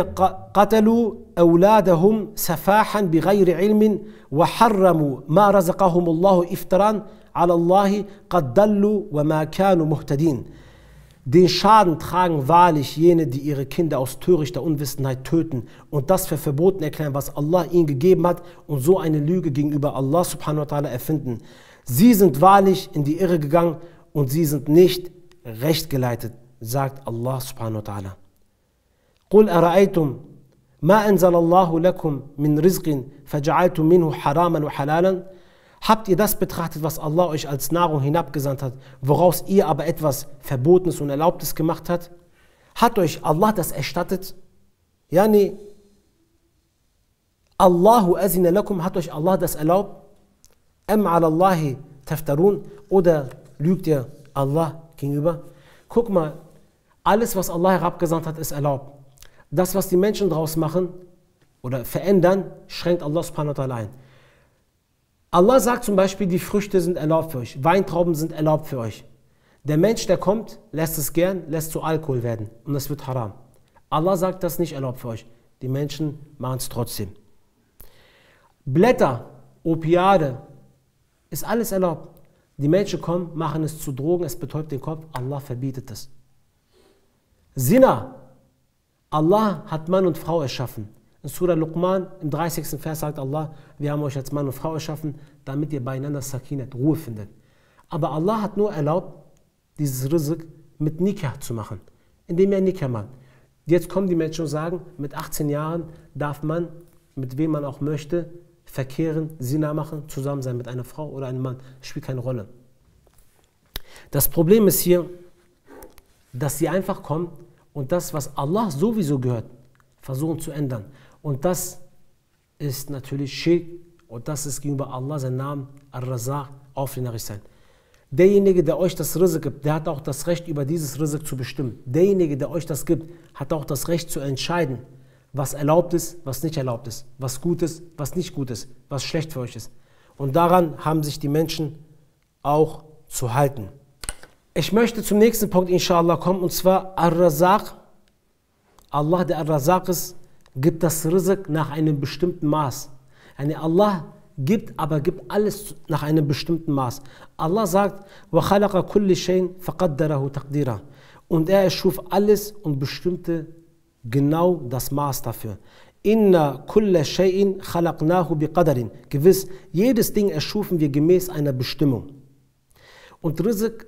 قَتَلُوا أَوْلَادَهُمْ سَفَاحًا بِغَيْرِ عِلْمٍ وَحَرَّمُوا مَا رَزَقَهُمُ اللَّهُ إِفْتِرَاءً عَلَى اللَّهِ قَدْ ضَلُّوا وَمَا كَانُوا مُهْتَدِينَ. Den Schaden tragen wahrlich jene, die ihre Kinder aus törichter Unwissenheit töten und das für verboten erklären, was Allah ihnen gegeben hat und so eine Lüge gegenüber Allah subhanahu wa ta'ala erfinden. Sie sind wahrlich in die Irre gegangen und sie sind nicht recht geleitet, sagt Allah subhanahu wa ta'ala. قُلْ أَرَأَيْتُمْ مَا أَنزَلَ اللَّهُ لَكُمْ مِنْ رِزْقٍ فَجَعَلْتُمْ مِنْهُ حَرَامًا وَحَلَالًا. Habt ihr das betrachtet, was Allah euch als Nahrung hinabgesandt hat, woraus ihr aber etwas Verbotenes und Erlaubtes gemacht hat? Hat euch Allah das erstattet? Yani, Allahu azina lakum, hat euch Allah das erlaubt? Ala Allahi taftarun, oder lügt ihr Allah gegenüber? Guck mal, alles, was Allah herabgesandt hat, ist erlaubt. Das, was die Menschen daraus machen oder verändern, schränkt Allah subhanahu wa ta'ala ein. Allah sagt zum Beispiel, die Früchte sind erlaubt für euch, Weintrauben sind erlaubt für euch. Der Mensch, der kommt, lässt es gern, lässt zu Alkohol werden und es wird haram. Allah sagt, das ist nicht erlaubt für euch. Die Menschen machen es trotzdem. Blätter, Opiate, ist alles erlaubt. Die Menschen kommen, machen es zu Drogen, es betäubt den Kopf, Allah verbietet es. Zina, Allah hat Mann und Frau erschaffen. In Surah Luqman, im 30. Vers sagt Allah, wir haben euch als Mann und Frau erschaffen, damit ihr beieinander Sakinat, Ruhe findet. Aber Allah hat nur erlaubt, dieses Rizq mit Nikah zu machen, indem er Nikah macht. Jetzt kommen die Menschen und sagen, mit 18 Jahren darf man, mit wem man auch möchte, verkehren, Zina machen, zusammen sein mit einer Frau oder einem Mann. Das spielt keine Rolle. Das Problem ist hier, dass sie einfach kommen und das, was Allah sowieso gehört, versuchen zu ändern. Und das ist natürlich Schirk und das ist gegenüber Allah, sein Name, Ar-Razaq, aufnehmerisch sein. Derjenige, der euch das Rizq gibt, der hat auch das Recht, über dieses Rizq zu bestimmen. Derjenige, der euch das gibt, hat auch das Recht zu entscheiden, was erlaubt ist, was nicht erlaubt ist, was gut ist, was nicht gut ist, was schlecht für euch ist. Und daran haben sich die Menschen auch zu halten. Ich möchte zum nächsten Punkt, inshallah, kommen, und zwar Ar-Razaq. Allah, der Ar-Razaq ist, gibt das Rizq nach einem bestimmten Maß. Allah gibt, aber gibt alles nach einem bestimmten Maß. Allah sagt, وَخَلَقَ كُلِّ شَيْءٍ فَقَدَّرَهُ تَقْدِيرًا. Und er erschuf alles und bestimmte genau das Maß dafür. Inna kulla shay'in khalaqnahu biqadarin. Gewiss, jedes Ding erschufen wir gemäß einer Bestimmung. Und Rizq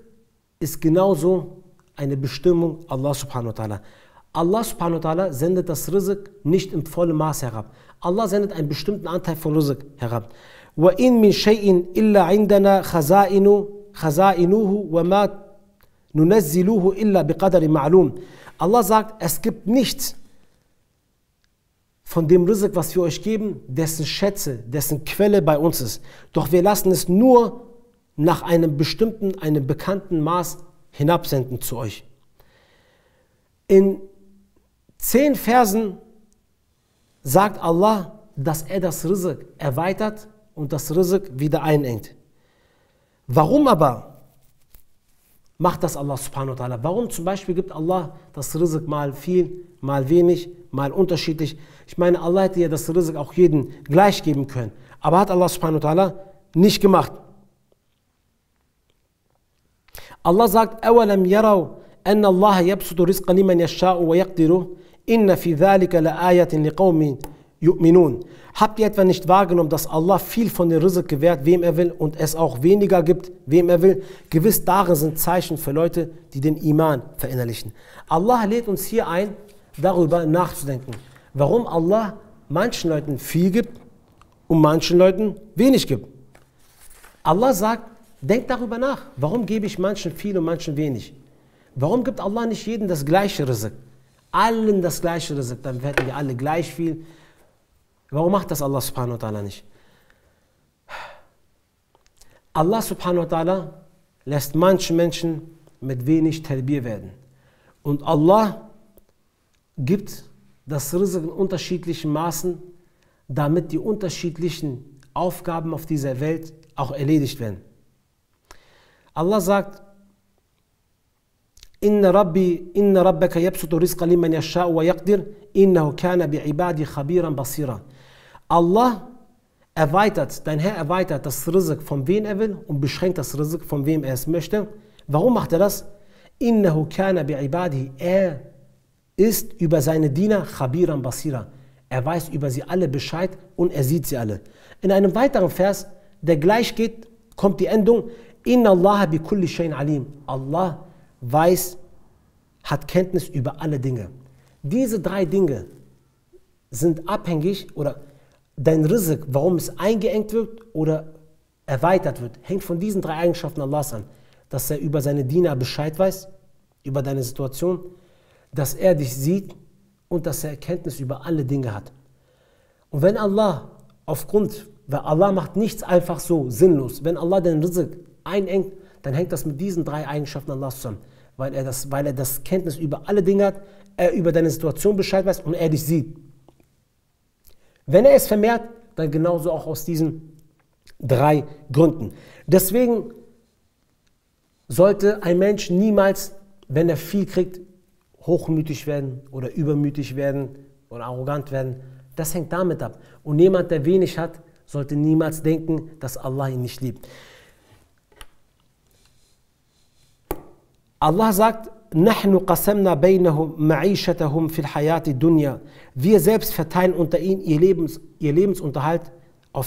ist genauso eine Bestimmung Allah subhanahu wa ta'ala. Allah subhanahu wa ta'ala sendet das Rizq nicht im vollen Maß herab. Allah sendet einen bestimmten Anteil von Rizq herab. وَإِن مِّن شَيْءٍ إِلَّا عِنْدَنَا خَزَائِنُهُ وَمَا نُنَزِّلُهُ إِلَّا بِقَدَرٍ مَعْلُومٍ. Allah sagt, es gibt nichts von dem Rizq, was wir euch geben, dessen Schätze, dessen Quelle bei uns ist. Doch wir lassen es nur nach einem bestimmten, einem bekannten Maß hinabsenden zu euch. In 10 Versen sagt Allah, dass er das Rizq erweitert und das Rizq wieder einengt. Warum aber macht das Allah subhanahu wa ta'ala? Warum zum Beispiel gibt Allah das Rizq mal viel, mal wenig, mal unterschiedlich? Ich meine, Allah hätte ja das Rizq auch jedem gleich geben können. Aber hat Allah subhanahu wa ta'ala nicht gemacht. Allah sagt, أَوَلَمْ يَرَوْا أَنَّ اللَّهَ يَبْسُطُ رِزْقَ لِمَنْ يَشَاءُ وَيَقْدِرُ إِنَّ فِي ذَلِكَ لَآيَةٍ لِقَوْمٍ يُؤْمِنُونَ. Habt ihr etwa nicht wahrgenommen, dass Allah viel von dem Rizq gewährt, wem er will, und es auch weniger gibt, wem er will? Gewiss darin sind Zeichen für Leute, die den Iman verinnerlichen. Allah lädt uns hier ein, darüber nachzudenken, warum Allah manchen Leuten viel gibt und manchen Leuten wenig gibt. Allah sagt, denkt darüber nach, warum gebe ich manchen viel und manchen wenig? Warum gibt Allah nicht jedem das gleiche Rizq? Allen das gleiche Rizq, dann hätten wir alle gleich viel. Warum macht das Allah subhanahu wa ta'ala nicht? Allah subhanahu wa ta'ala lässt manche Menschen mit wenig Talbir werden. Und Allah gibt das Rizq in unterschiedlichen Maßen, damit die unterschiedlichen Aufgaben auf dieser Welt auch erledigt werden. Allah sagt, Inna rabbaka yabsutu rizqa liman yasha'u wa yaqdir, innahu kana bi'ibadi khabiran basira. Allah erweitert, dein Herr erweitert das Rizq von wem er will und beschränkt das Rizq von wem er es möchte. Warum macht er das? Innahu kana bi'ibadi, er ist über seine Diener khabiran basira. Er weiß über sie alle Bescheid und er sieht sie alle. In einem weiteren Vers, der gleich geht, kommt die Endung, Inna Allah bi kulli shayin alim. Allah weiß, hat Kenntnis über alle Dinge. Diese 3 Dinge sind abhängig, oder dein Rizq, warum es eingeengt wird oder erweitert wird, hängt von diesen 3 Eigenschaften Allahs an. Dass er über seine Diener Bescheid weiß, über deine Situation, dass er dich sieht und dass er Kenntnis über alle Dinge hat. Und wenn Allah weil Allah macht nichts einfach so sinnlos, wenn Allah den Rizq einengt, dann hängt das mit diesen 3 Eigenschaften Allahs zusammen. Weil er das Kenntnis über alle Dinge hat, er über deine Situation Bescheid weiß und er dich sieht. Wenn er es vermehrt, dann genauso auch aus diesen 3 Gründen. Deswegen sollte ein Mensch niemals, wenn er viel kriegt, hochmütig werden oder übermütig werden oder arrogant werden. Das hängt damit ab. Und jemand, der wenig hat, sollte niemals denken, dass Allah ihn nicht liebt. Allah sagt, نَحْنُ قَسَمْنَا بَيْنَهُمْ مَعِيشَتَهُمْ فِي الْحَيَاةِ الدُّنْيَا. Wir selbst verteilen unter ihnen ihr Lebensunterhalt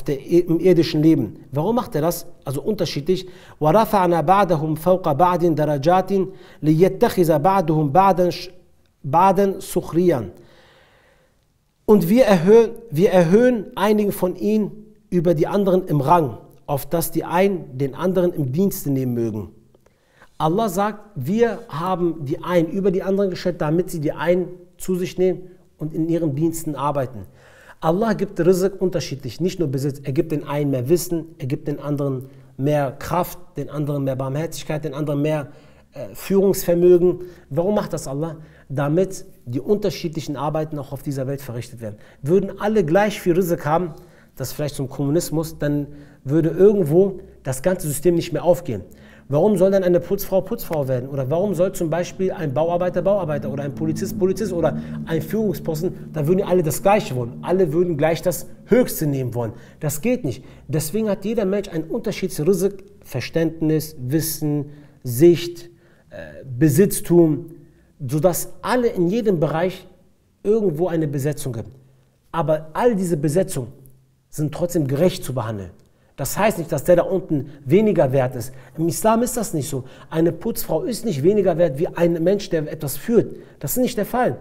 im irdischen Leben. Warum macht er das? Also unterschiedlich. وَرَفَعْنَا بَعْدَهُمْ فَوْقَ بَعْدٍ دَرَجَاتٍ لِيَتَّخِذَ بَعْدُهُمْ بَعْدًا سُخْرِيًّا. Und wir erhöhen einigen von ihnen über die anderen im Rang, auf dass die einen den anderen im Dienste nehmen mögen. Allah sagt, wir haben die einen über die anderen gestellt, damit sie die einen zu sich nehmen und in ihren Diensten arbeiten. Allah gibt Rizq unterschiedlich, nicht nur Besitz. Er gibt den einen mehr Wissen, er gibt den anderen mehr Kraft, den anderen mehr Barmherzigkeit, den anderen mehr Führungsvermögen. Warum macht das Allah? Damit die unterschiedlichen Arbeiten auch auf dieser Welt verrichtet werden. Würden alle gleich viel Rizq haben, das ist vielleicht zum Kommunismus, dann würde irgendwo das ganze System nicht mehr aufgehen. Warum soll dann eine Putzfrau Putzfrau werden? Oder warum soll zum Beispiel ein Bauarbeiter Bauarbeiter oder ein Polizist Polizist oder ein Führungsposten, da würden alle das Gleiche wollen. Alle würden gleich das Höchste nehmen wollen. Das geht nicht. Deswegen hat jeder Mensch ein unterschiedliches Rizq, Verständnis, Wissen, Sicht, Besitztum, sodass alle in jedem Bereich irgendwo eine Besetzung gibt. Aber all diese Besetzungen sind trotzdem gerecht zu behandeln. Das heißt nicht, dass der da unten weniger wert ist. Im Islam ist das nicht so. Eine Putzfrau ist nicht weniger wert wie ein Mensch, der etwas führt. Das ist nicht der Fall.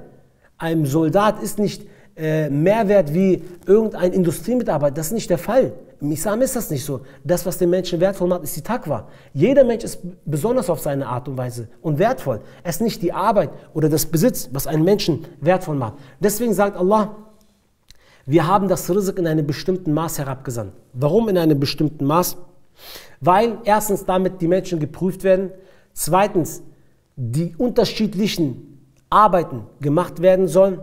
Ein Soldat ist nicht mehr wert wie irgendein Industriemitarbeiter. Das ist nicht der Fall. Im Islam ist das nicht so. Das, was den Menschen wertvoll macht, ist die Taqwa. Jeder Mensch ist besonders auf seine Art und Weise und wertvoll. Es ist nicht die Arbeit oder das Besitz, was einen Menschen wertvoll macht. Deswegen sagt Allah, wir haben das Rizq in einem bestimmten Maß herabgesandt. Warum in einem bestimmten Maß? Weil erstens damit die Menschen geprüft werden, zweitens, die unterschiedlichen Arbeiten gemacht werden sollen.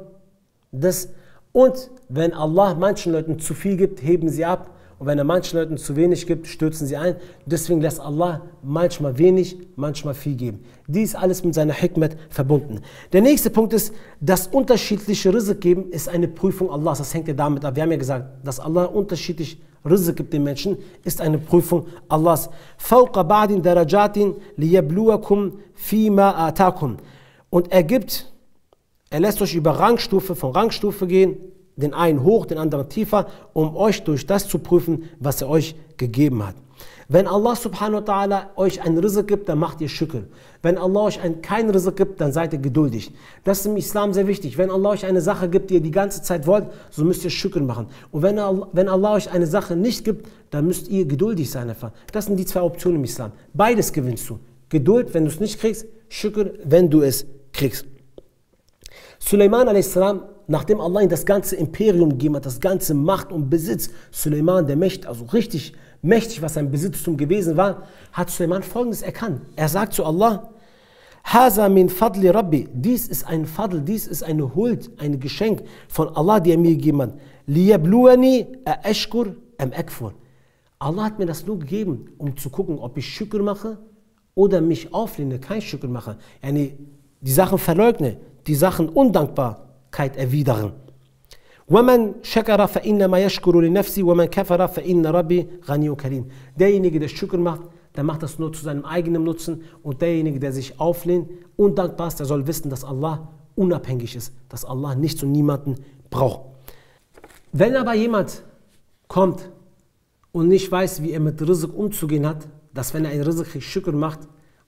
Und wenn Allah manchen Leuten zu viel gibt, heben sie ab. Und wenn er manchen Leuten zu wenig gibt, stürzen sie ein. Deswegen lässt Allah manchmal wenig, manchmal viel geben. Dies alles mit seiner Hikmat verbunden. Der nächste Punkt ist, das unterschiedliche Rizq geben ist eine Prüfung Allahs. Das hängt ja damit ab. Wir haben ja gesagt, dass Allah unterschiedlich Rizq gibt den Menschen, ist eine Prüfung Allahs. فَوْقَ بَعْدٍ دَرَجَاتٍ لِيَبْلُوَكُمْ فِيمَا آتَاكُمْ. Und er lässt euch über Rangstufe von Rangstufe gehen, den einen hoch, den anderen tiefer, um euch durch das zu prüfen, was er euch gegeben hat. Wenn Allah subhanahu wa ta'ala euch ein Rizq gibt, dann macht ihr Schükr. Wenn Allah euch kein Rizq gibt, dann seid ihr geduldig. Das ist im Islam sehr wichtig. Wenn Allah euch eine Sache gibt, die ihr die ganze Zeit wollt, so müsst ihr Schükr machen. Und wenn Allah euch eine Sache nicht gibt, dann müsst ihr geduldig sein einfach. Das sind die zwei Optionen im Islam. Beides gewinnst du. Geduld, wenn du es nicht kriegst, Schükr, wenn du es kriegst. Suleiman a.s., nachdem Allah ihm das ganze Imperium gegeben hat, das ganze Macht und Besitz, Suleiman, der Mächtige, also richtig mächtig, was sein Besitztum gewesen war, hat Suleiman Folgendes erkannt. Er sagt zu Allah, Haza min fadli Rabbi, dies ist ein Fadl, dies ist eine Huld, ein Geschenk von Allah, die er mir gegeben hat. Liyabluwani ashkur am akfur. Allah hat mir das nur gegeben, um zu gucken, ob ich Schükr mache oder mich auflehne, kein Schükr mache. Yani die Sachen verleugne, die Sachen Undankbarkeit erwidern. وَمَنْ شَكَرَ فَإِنَّمَا يَشْكُرُ لِنَفْسِهِ وَمَنْ كَفَرَ فَإِنَّ رَبِّي غَنِيٌّ كَرِيمٌ. Derjenige, der Schükr macht, der macht das nur zu seinem eigenen Nutzen. Und derjenige, der sich auflehnt, undankbar ist, der soll wissen, dass Allah unabhängig ist, dass Allah nichts und niemanden braucht. Wenn aber jemand kommt und nicht weiß, wie er mit Rizq umzugehen hat, dass wenn er ein Rizq kriegt, Schükr macht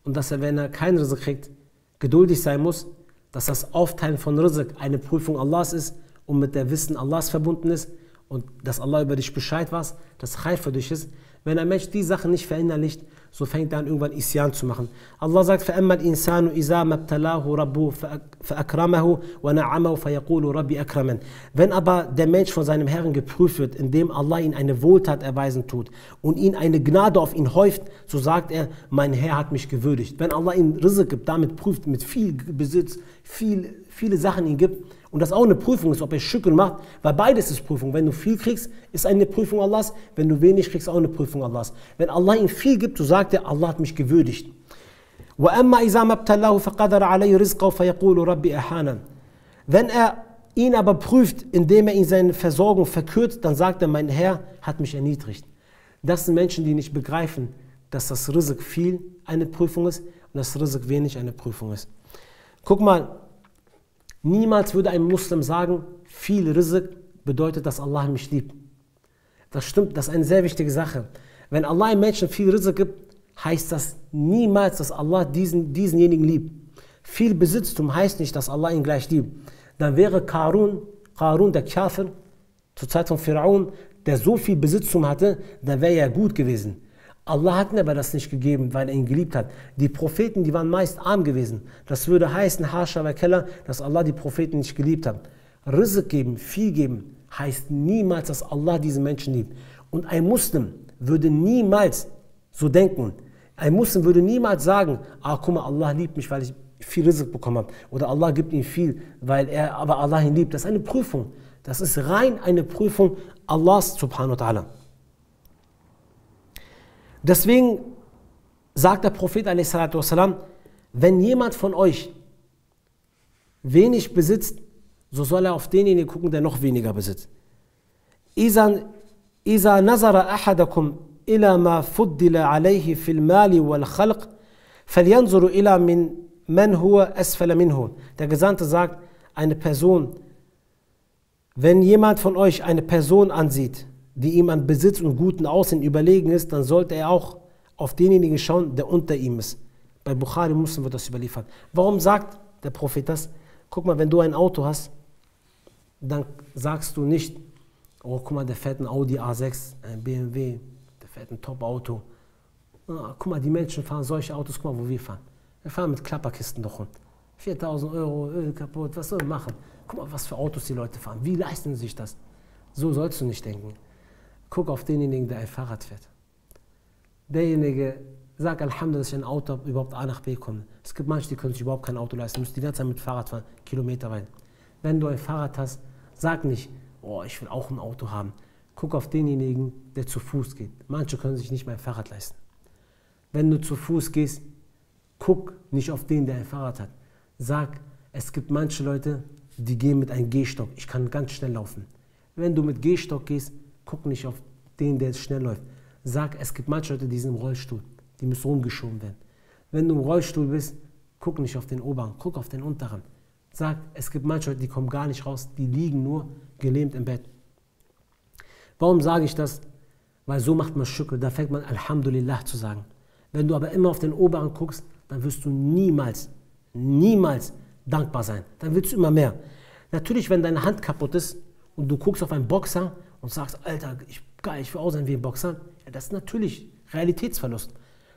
und dass er, wenn er kein Rizq kriegt, geduldig sein muss, dass das Aufteilen von Rizq eine Prüfung Allahs ist und mit der Wissen Allahs verbunden ist und dass Allah über dich Bescheid weiß, dass Khair für dich ist. Wenn ein Mensch die Sachen nicht verinnerlicht, so fängt er an, irgendwann Isyan zu machen. Allah sagt, فَأَمَّا الْإِنسَانُ إِذَا مَبْتَلَاهُ رَبُّهُ فَأَكْرَمَهُ وَنَعَمَهُ فَيَقُولُ رَبِّ أَكْرَمَنِ. Wenn aber der Mensch von seinem Herrn geprüft wird, indem Allah ihn eine Wohltat erweisen tut und ihn eine Gnade auf ihn häuft, so sagt er, mein Herr hat mich gewürdigt. Wenn Allah ihm Rizq gibt, damit prüft, mit viel Besitz, viele Sachen ihm gibt, und das auch eine Prüfung ist, ob er Schükr macht, weil beides ist Prüfung. Wenn du viel kriegst, ist eine Prüfung Allahs, wenn du wenig kriegst, auch eine Prüfung Allahs. Wenn Allah ihm viel gibt, so sagt er, Allah hat mich gewürdigt. Wenn er ihn aber prüft, indem er ihn seine Versorgung verkürzt, dann sagt er, mein Herr hat mich erniedrigt. Das sind Menschen, die nicht begreifen, dass das Rizq viel eine Prüfung ist und das Rizq wenig eine Prüfung ist. Guck mal, niemals würde ein Muslim sagen, viel Rizq bedeutet, dass Allah mich liebt. Das stimmt, das ist eine sehr wichtige Sache. Wenn Allah einem Menschen viel Rizq gibt, heißt das niemals, dass Allah diesenjenigen liebt. Viel Besitztum heißt nicht, dass Allah ihn gleich liebt. Dann wäre Qarun, der Kafir, zur Zeit von Pharaon, der so viel Besitztum hatte, dann wäre er gut gewesen. Allah hat ihm aber das nicht gegeben, weil er ihn geliebt hat. Die Propheten, die waren meist arm gewesen. Das würde heißen, Hasha wa Kella, dass Allah die Propheten nicht geliebt hat. Rizq geben, viel geben, heißt niemals, dass Allah diese Menschen liebt. Und ein Muslim würde niemals so denken. Ein Muslim würde niemals sagen, guck mal, Allah liebt mich, weil ich viel Rizq bekommen habe. Oder Allah gibt ihm viel, aber Allah ihn liebt. Das ist eine Prüfung. Das ist rein eine Prüfung Allahs subhanahu wa ta'ala. Deswegen sagt der Prophet a.s., wenn jemand von euch wenig besitzt, so soll er auf denjenigen gucken, der noch weniger besitzt. إِذَا نَظَرَ أَحَدَكُمْ إِلَى مَا فُضِّلَ عَلَيْهِ فِي الْمَالِ وَالْخَلْقِ فَلْيَنْظُرُ إِلَى مَنْ هُوَ أَسْفَلَ مِنْهُ. Der Gesandte sagt, eine Person, wenn jemand von euch eine Person ansieht, die ihm an Besitz und guten Aussehen überlegen ist, dann sollte er auch auf denjenigen schauen, der unter ihm ist. Bei Bukhari Muslim wird das überliefert. Warum sagt der Prophet das? Guck mal, wenn du ein Auto hast, dann sagst du nicht, oh, guck mal, der fährt ein Audi A6, ein BMW, der fährt ein Top-Auto. Guck mal, die Menschen fahren solche Autos, guck mal, wo wir fahren. Wir fahren mit Klapperkisten doch rund. 4.000 Euro, Öl kaputt, was soll ich machen? Guck mal, was für Autos die Leute fahren. Wie leisten sie sich das? So sollst du nicht denken. Guck auf denjenigen, der ein Fahrrad fährt. Derjenige, Sag Alhamdulillah, dass ich ein Auto habe, überhaupt A nach B komme. Es gibt manche, die können sich überhaupt kein Auto leisten, müssen die ganze Zeit mit Fahrrad fahren, Kilometer weit. Wenn du ein Fahrrad hast, sag nicht, oh, ich will auch ein Auto haben. Guck auf denjenigen, der zu Fuß geht. Manche können sich nicht mehr ein Fahrrad leisten. Wenn du zu Fuß gehst, guck nicht auf den, der ein Fahrrad hat. Sag, es gibt manche Leute, die gehen mit einem Gehstock. Ich kann ganz schnell laufen. Wenn du mit Gehstock gehst, guck nicht auf den, der schnell läuft. Sag, es gibt manche Leute, die sind im Rollstuhl. Die müssen rumgeschoben werden. Wenn du im Rollstuhl bist, guck nicht auf den oberen, guck auf den unteren. Sag, es gibt manche Leute, die kommen gar nicht raus, die liegen nur gelähmt im Bett. Warum sage ich das? Weil so macht man Schükr, da fängt man Alhamdulillah zu sagen. Wenn du aber immer auf den oberen guckst, dann wirst du niemals dankbar sein. Dann willst du immer mehr. Natürlich, wenn deine Hand kaputt ist und du guckst auf einen Boxer und sagst, Alter, ich will auch sein wie ein Boxer, ja, das ist natürlich Realitätsverlust.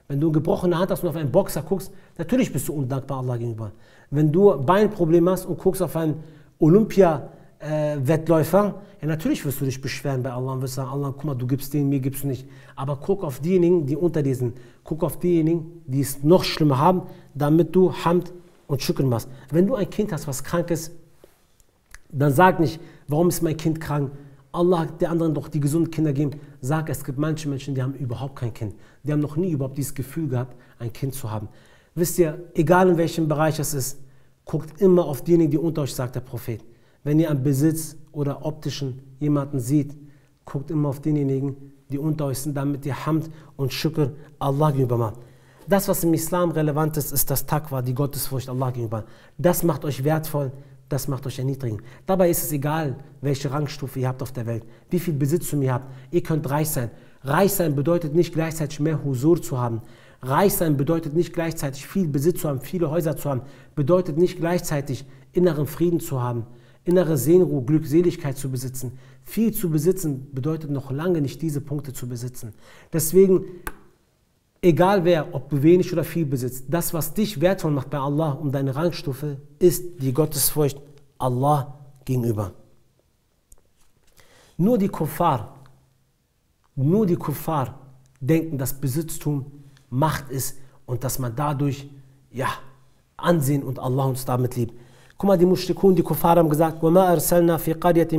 Wenn du eine gebrochene Hand hast und auf einen Boxer guckst, natürlich bist du undankbar Allah gegenüber. Wenn du Beinprobleme hast und guckst auf einen Olympia-Wettläufer, ja, natürlich wirst du dich beschweren bei Allah und wirst sagen, Allah, guck mal, du gibst den, mir gibst du nicht. Aber guck auf diejenigen, die unter dir sind. Guck auf diejenigen, die es noch schlimmer haben, damit du Hamd und Schükr machst. Wenn du ein Kind hast, was krank ist, dann sag nicht, warum ist mein Kind krank? Allah hat der anderen doch die gesunden Kinder gegeben. Sag, es gibt manche Menschen, die haben überhaupt kein Kind. Die haben noch nie überhaupt dieses Gefühl gehabt, ein Kind zu haben. Wisst ihr, egal in welchem Bereich es ist, guckt immer auf diejenigen, die unter euch, sagt der Prophet. Wenn ihr an Besitz oder optischen jemanden seht, guckt immer auf denjenigen, die unter euch sind, damit ihr Hamd und Schükr Allah gegenüber macht. Das, was im Islam relevant ist, ist das Taqwa, die Gottesfurcht Allah gegenüber. Das macht euch wertvoll, das macht euch erniedrigen. Dabei ist es egal, welche Rangstufe ihr habt auf der Welt, wie viel Besitztum ihr habt. Ihr könnt reich sein. Reich sein bedeutet nicht gleichzeitig mehr Husur zu haben. Reich sein bedeutet nicht gleichzeitig viel Besitz zu haben, viele Häuser zu haben. Bedeutet nicht gleichzeitig inneren Frieden zu haben, innere Seelenruhe, Glückseligkeit zu besitzen. Viel zu besitzen bedeutet noch lange nicht diese Punkte zu besitzen. Deswegen, egal wer, ob du wenig oder viel besitzt, das, was dich wertvoll macht bei Allah und deine Rangstufe, ist die Gottesfurcht Allah gegenüber. Nur die Kuffar denken, dass Besitztum Macht ist und dass man dadurch, ja, Ansehen und Allah uns damit liebt. Guck mal, die Mushrikun, die Kuffar haben gesagt, وَمَا أَرْسَلْنَا فِي قَرْيَةٍ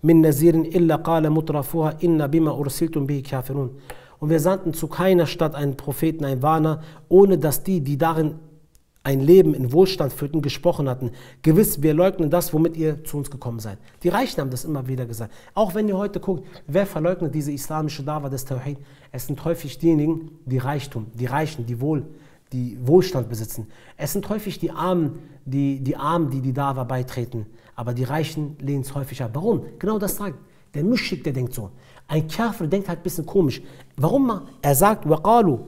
مِّن نَذِيرٍ إِلَّا قَالَ مُتْرَفُوهَا إِنَّا بِمَا أُرْسِلْتُمْ بِهِ كَافِرُونَ. Und wir sandten zu keiner Stadt einen Propheten, einen Warner, ohne dass die darin ein Leben in Wohlstand führten, gesprochen hatten. Gewiss, wir leugnen das, womit ihr zu uns gekommen seid. Die Reichen haben das immer wieder gesagt. Auch wenn ihr heute guckt, wer verleugnet diese islamische Dawa des Tawhid? Es sind häufig diejenigen, die Reichtum, die Reichen, die Wohlstand besitzen. Es sind häufig die Armen, die Dawa beitreten. Aber die Reichen lehnen es häufig ab. Warum? Genau das sagt der Muschrik, der denkt so. Ein Kafir denkt halt ein bisschen komisch. Warum? Er sagt, وَقَالُوا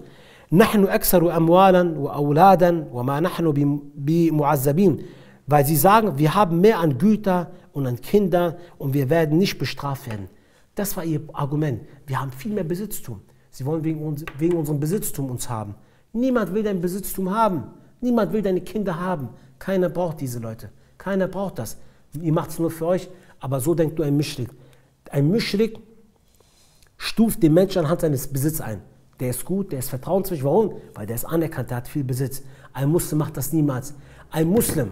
نَحْنُ أَكْثَرُ أَمْوَالًا وَأَوْلَادًا وَمَا نَحْنُ بِمُعَذَّبِينَ. Weil sie sagen, wir haben mehr an Güter und an Kinder und wir werden nicht bestraft werden. Das war ihr Argument. Wir haben viel mehr Besitztum. Sie wollen wegen unserem Besitztum uns haben. Niemand will dein Besitztum haben. Niemand will deine Kinder haben. Keiner braucht diese Leute. Keiner braucht das. Ihr macht es nur für euch, aber so denkt nur ein Muschrik. Ein Muschrik stuft den Menschen anhand seines Besitzes ein. Der ist gut, der ist vertrauenswürdig. Warum? Weil der ist anerkannt, der hat viel Besitz. Ein Muslim macht das niemals. Ein Muslim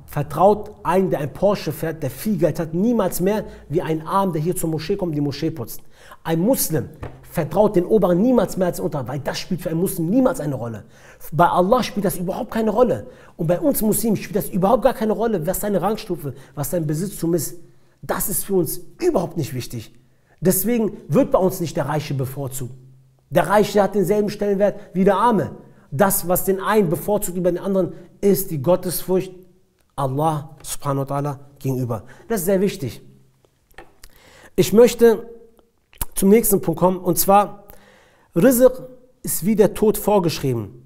vertraut einen, der ein Porsche fährt, der viel Geld hat, niemals mehr wie ein Arm, der hier zur Moschee kommt und die Moschee putzt. Ein Muslim vertraut den Oberen niemals mehr als den Unteren, weil das spielt für einen Muslim niemals eine Rolle. Bei Allah spielt das überhaupt keine Rolle. Und bei uns Muslimen spielt das überhaupt gar keine Rolle, was deine Rangstufe, was dein Besitztum ist. Das ist für uns überhaupt nicht wichtig. Deswegen wird bei uns nicht der Reiche bevorzugt. Der Reiche hat denselben Stellenwert wie der Arme. Das, was den einen bevorzugt über den anderen, ist die Gottesfurcht Allah subhanahu wa ta'ala gegenüber. Das ist sehr wichtig. Ich möchte zum nächsten Punkt kommen, und zwar, Rizq ist wie der Tod vorgeschrieben.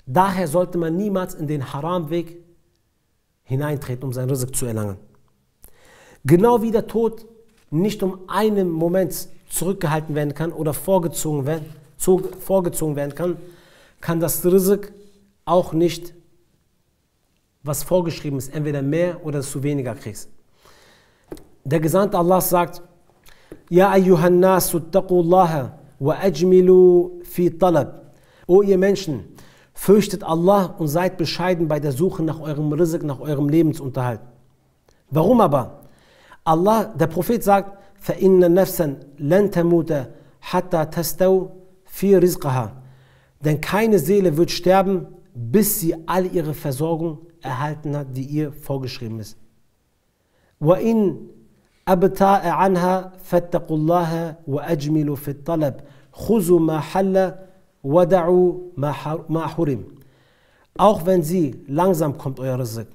Daher sollte man niemals in den Haramweg hineintreten, um sein Rizq zu erlangen. Genau wie der Tod nicht um einen Moment zurückgehalten werden kann oder vorgezogen werden kann, kann das Rizq auch nicht, was vorgeschrieben ist, entweder mehr oder dass du weniger kriegst. Der Gesandte Allah sagt, Ja ayyuhan nasu taqullaha wa ajmilu fi talab. O ihr Menschen, fürchtet Allah und seid bescheiden bei der Suche nach eurem Rizq, nach eurem Lebensunterhalt. Warum aber? Allah, der Prophet sagt, فَإِنَّ نَفْسًا لَن تَمُوتَ حَتَّى تَسْتَوْ فِي رِزْقَهَا. Denn keine Seele wird sterben, bis sie all ihre Versorgung erhalten hat, die ihr vorgeschrieben ist. وَإِنْ أَبْتَاءَ عَنْهَا فَاتَّقُوا اللَّهَ وَأَجْمِلُوا فِي الطَّلَبِ خُذُوا مَا حَلَّ وَدَعُوا مَا حُرِمْ. Auch wenn sie langsam kommt, euer Rizq,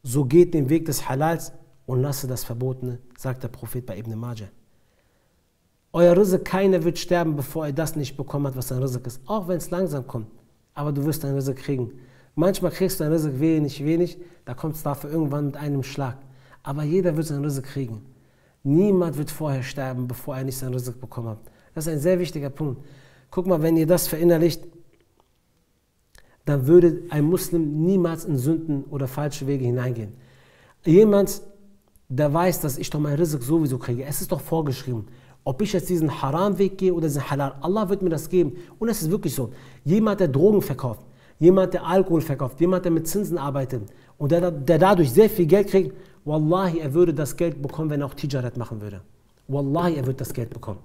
so geht den Weg des Halals und lasse das Verbotene, sagt der Prophet bei Ibn Majah. Euer Rizq, keiner wird sterben, bevor er das nicht bekommen hat, was sein Rizq ist. Auch wenn es langsam kommt, aber du wirst dein Rizq kriegen. Manchmal kriegst du dein Rizq wenig, da kommt es dafür irgendwann mit einem Schlag. Aber jeder wird sein Rizq kriegen. Niemand wird vorher sterben, bevor er nicht sein Rizq bekommen hat. Das ist ein sehr wichtiger Punkt. Guck mal, wenn ihr das verinnerlicht, dann würde ein Muslim niemals in Sünden oder falsche Wege hineingehen. Jemand, der weiß, dass ich doch mein Rizq sowieso kriege, es ist doch vorgeschrieben, ob ich jetzt diesen Haram-Weg gehe oder diesen Halal, Allah wird mir das geben. Und es ist wirklich so. Jemand, der Drogen verkauft, jemand, der Alkohol verkauft, jemand, der mit Zinsen arbeitet und der dadurch sehr viel Geld kriegt, Wallahi, er würde das Geld bekommen, wenn er auch Tijarat machen würde. Wallahi, er wird das Geld bekommen.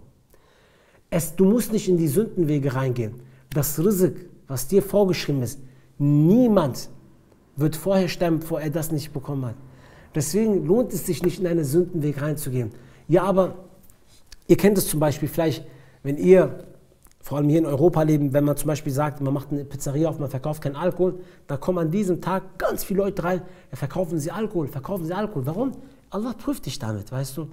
Du musst nicht in die Sündenwege reingehen. Das Rizq, was dir vorgeschrieben ist, niemand wird vorher sterben, bevor er das nicht bekommen hat. Deswegen lohnt es sich nicht, in einen Sündenweg reinzugehen. Ja, aber ihr kennt es zum Beispiel vielleicht, wenn ihr, vor allem hier in Europa leben, wenn man zum Beispiel sagt, man macht eine Pizzeria auf, man verkauft keinen Alkohol, dann kommen an diesem Tag ganz viele Leute rein, ja, verkaufen sie Alkohol. Warum? Allah prüft dich damit, weißt du?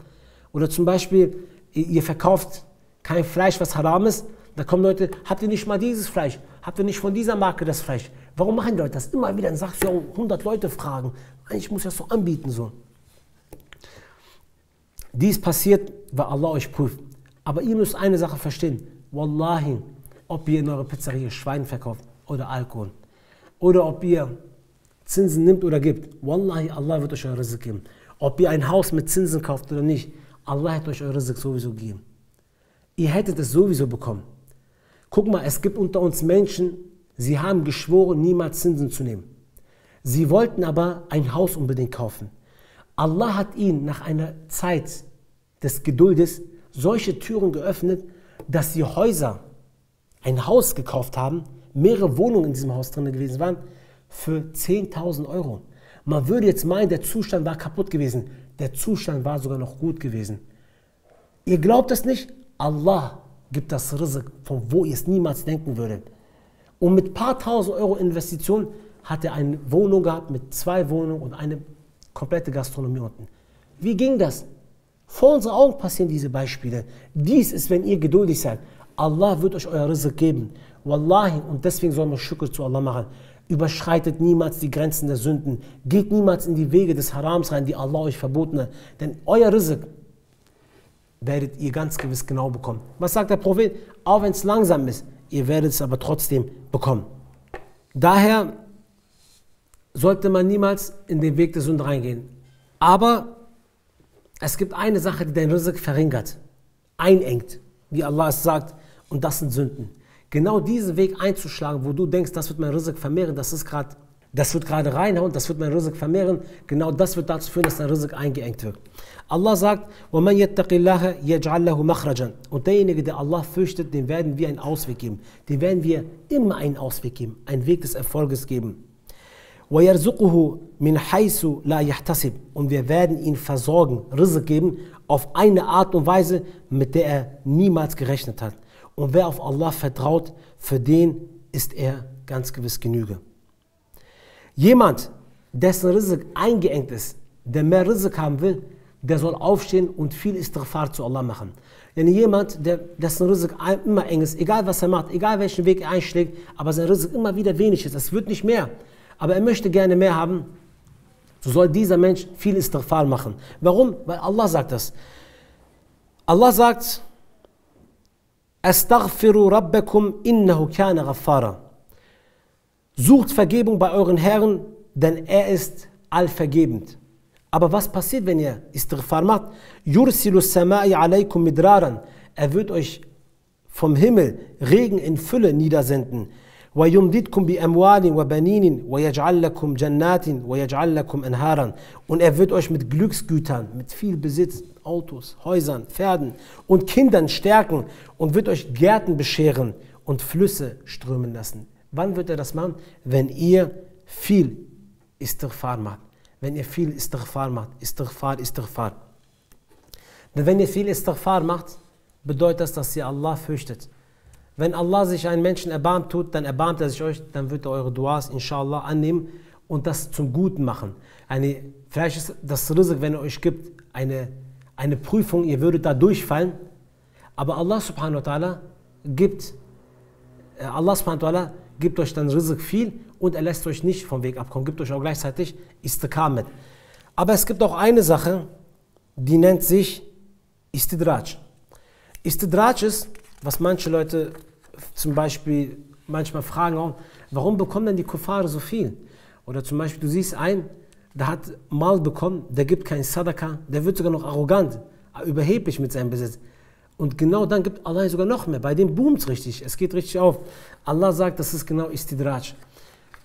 Oder zum Beispiel, ihr verkauft kein Fleisch, was haram ist, da kommen Leute, habt ihr nicht mal dieses Fleisch? Habt ihr nicht von dieser Marke das Fleisch? Warum machen die Leute das immer wieder? Dann sagst du ja, 100 Leute fragen. Eigentlich muss ich das so anbieten. So. Dies passiert, weil Allah euch prüft. Aber ihr müsst eine Sache verstehen. Wallahi, ob ihr in eurer Pizzeria Schwein verkauft oder Alkohol. Oder ob ihr Zinsen nimmt oder gibt. Wallahi, Allah wird euch euer Rizq geben. Ob ihr ein Haus mit Zinsen kauft oder nicht. Allah hat euch euer Rizq sowieso gegeben. Ihr hättet es sowieso bekommen. Guck mal, es gibt unter uns Menschen, sie haben geschworen, niemals Zinsen zu nehmen. Sie wollten aber ein Haus unbedingt kaufen. Allah hat ihnen nach einer Zeit des Geduldes solche Türen geöffnet, dass sie Häuser, ein Haus gekauft haben, mehrere Wohnungen in diesem Haus drin gewesen waren, für 10.000 Euro. Man würde jetzt meinen, der Zustand war kaputt gewesen. Der Zustand war sogar noch gut gewesen. Ihr glaubt es nicht? Allah gibt das Rizq, von wo ihr es niemals denken würdet. Und mit ein paar tausend Euro Investition hat er eine Wohnung gehabt mit 2 Wohnungen und eine komplette Gastronomie unten. Wie ging das? Vor unseren Augen passieren diese Beispiele. Dies ist, wenn ihr geduldig seid. Allah wird euch euer Rizq geben. Wallahi, und deswegen sollen wir Schukr zu Allah machen. Überschreitet niemals die Grenzen der Sünden. Geht niemals in die Wege des Harams rein, die Allah euch verboten hat. Denn euer Rizq werdet ihr ganz gewiss genau bekommen. Was sagt der Prophet? Auch wenn es langsam ist, ihr werdet es aber trotzdem bekommen. Daher sollte man niemals in den Weg der Sünde reingehen. Aber es gibt eine Sache, die dein Rizq verringert, einengt, wie Allah es sagt, und das sind Sünden. Genau diesen Weg einzuschlagen, wo du denkst, das wird mein Rizq vermehren, das wird gerade reinhauen, das wird mein Rizq vermehren, genau das wird dazu führen, dass dein Rizq eingeengt wird. Allah sagt, وَمَنْ يَتَّقِ اللَّهَ يَجْعَلْ لَهُ مَخْرَجًا. Und derjenige, der Allah fürchtet, dem werden wir einen Ausweg geben. Dem werden wir immer einen Ausweg geben, einen Weg des Erfolges geben. وَيَرْزُقُهُ مِنْ حَيْثُ لَا يَحْتَسِبْ. Und wir werden ihn versorgen, Rizq geben, auf eine Art und Weise, mit der er niemals gerechnet hat. Und wer auf Allah vertraut, für den ist er ganz gewiss Genüge. Jemand, dessen Rizq eingeengt ist, der mehr Rizq haben will, der soll aufstehen und viel Istighfar zu Allah machen. Denn jemand, dessen Rizq immer eng ist, egal was er macht, egal welchen Weg er einschlägt, aber sein Rizq immer wieder wenig ist, es wird nicht mehr, aber er möchte gerne mehr haben, so soll dieser Mensch viel Istighfar machen. Warum? Weil Allah sagt das. Allah sagt, Astaghfiru rabbakum innahu kana ghaffara. Sucht Vergebung bei euren Herren, denn er ist allvergebend. Aber was passiert, wenn ihr Istighfar macht? Yursilu samai alaykum midraran. Er wird euch vom Himmel Regen in Fülle niedersenden. وَيُمْدِدْكُمْ بِأَمْوَالٍ وَبَنِينٍ وَيَجْعَلْ لَكُمْ جَنَّاتٍ وَيَجْعَلْ لَكُمْ أَنْهَارًا. Und er wird euch mit Glücksgütern, mit viel Besitz, Autos, Häusern, Pferden und Kindern stärken und wird euch Gärten bescheren und Flüsse strömen lassen. Wann wird er das machen? Wenn ihr viel Istighfar macht. Wenn ihr viel Istighfar macht. Istighfar, Istighfar. Denn wenn ihr viel Istighfar macht, bedeutet das, dass ihr Allah fürchtet. Wenn Allah sich einen Menschen erbarmt tut, dann erbarmt er sich euch, dann wird er eure Duas inshallah annehmen und das zum Guten machen. Vielleicht ist das Rizq, wenn er euch gibt, eine Prüfung, ihr würdet da durchfallen, aber Allah subhanahu wa ta'ala gibt euch dann Rizq viel und er lässt euch nicht vom Weg abkommen, gibt euch auch gleichzeitig Istiqamat. Aber es gibt auch eine Sache, die nennt sich Istidraj. Istidraj ist, was manche Leute zum Beispiel manchmal fragen auch, warum bekommen denn die Kuffare so viel? Oder zum Beispiel, du siehst einen, der hat Mal bekommen, der gibt kein Sadaka, der wird sogar noch arrogant, überheblich mit seinem Besitz. Und genau dann gibt Allah sogar noch mehr, bei dem boomt es richtig, es geht richtig auf. Allah sagt, das ist genau Istidraj.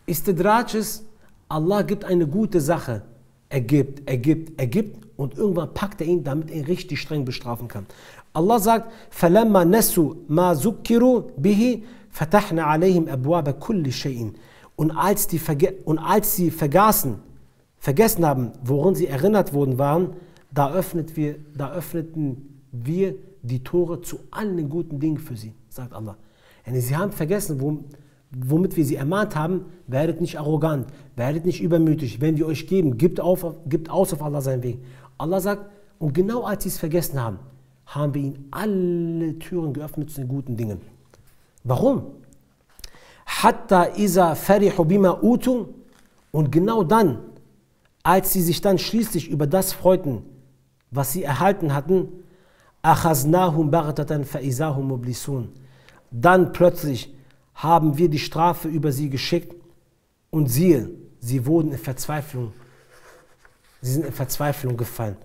Istidraj ist, Allah gibt eine gute Sache, er gibt und irgendwann packt er ihn, damit er ihn richtig streng bestrafen kann. Allah sagt, فَلَمَّا نَسُوا مَا ذُكِّرُوا بِهِ فَتَحْنَا عَلَيْهِمْ أَبْوَابَ كُلِّ شَيْءٍ. Und als sie vergessen haben, woran sie erinnert worden waren, da öffneten wir die Tore zu allen guten Dingen für sie, sagt Allah. Sie haben vergessen, womit wir sie ermahnt haben, werdet nicht arrogant, werdet nicht übermütig, wenn wir euch geben, gibt aus auf Allah seinen Weg. Allah sagt, und genau als sie es vergessen haben, haben wir ihnen alle Türen geöffnet zu den guten Dingen. Warum? Hatta iza farihu bima utu, und genau dann, als sie sich dann schließlich über das freuten, was sie erhalten hatten, akhaznahum baghtatan fa izahum mublisun. Dann plötzlich haben wir die Strafe über sie geschickt und siehe, sie sind in Verzweiflung gefallen.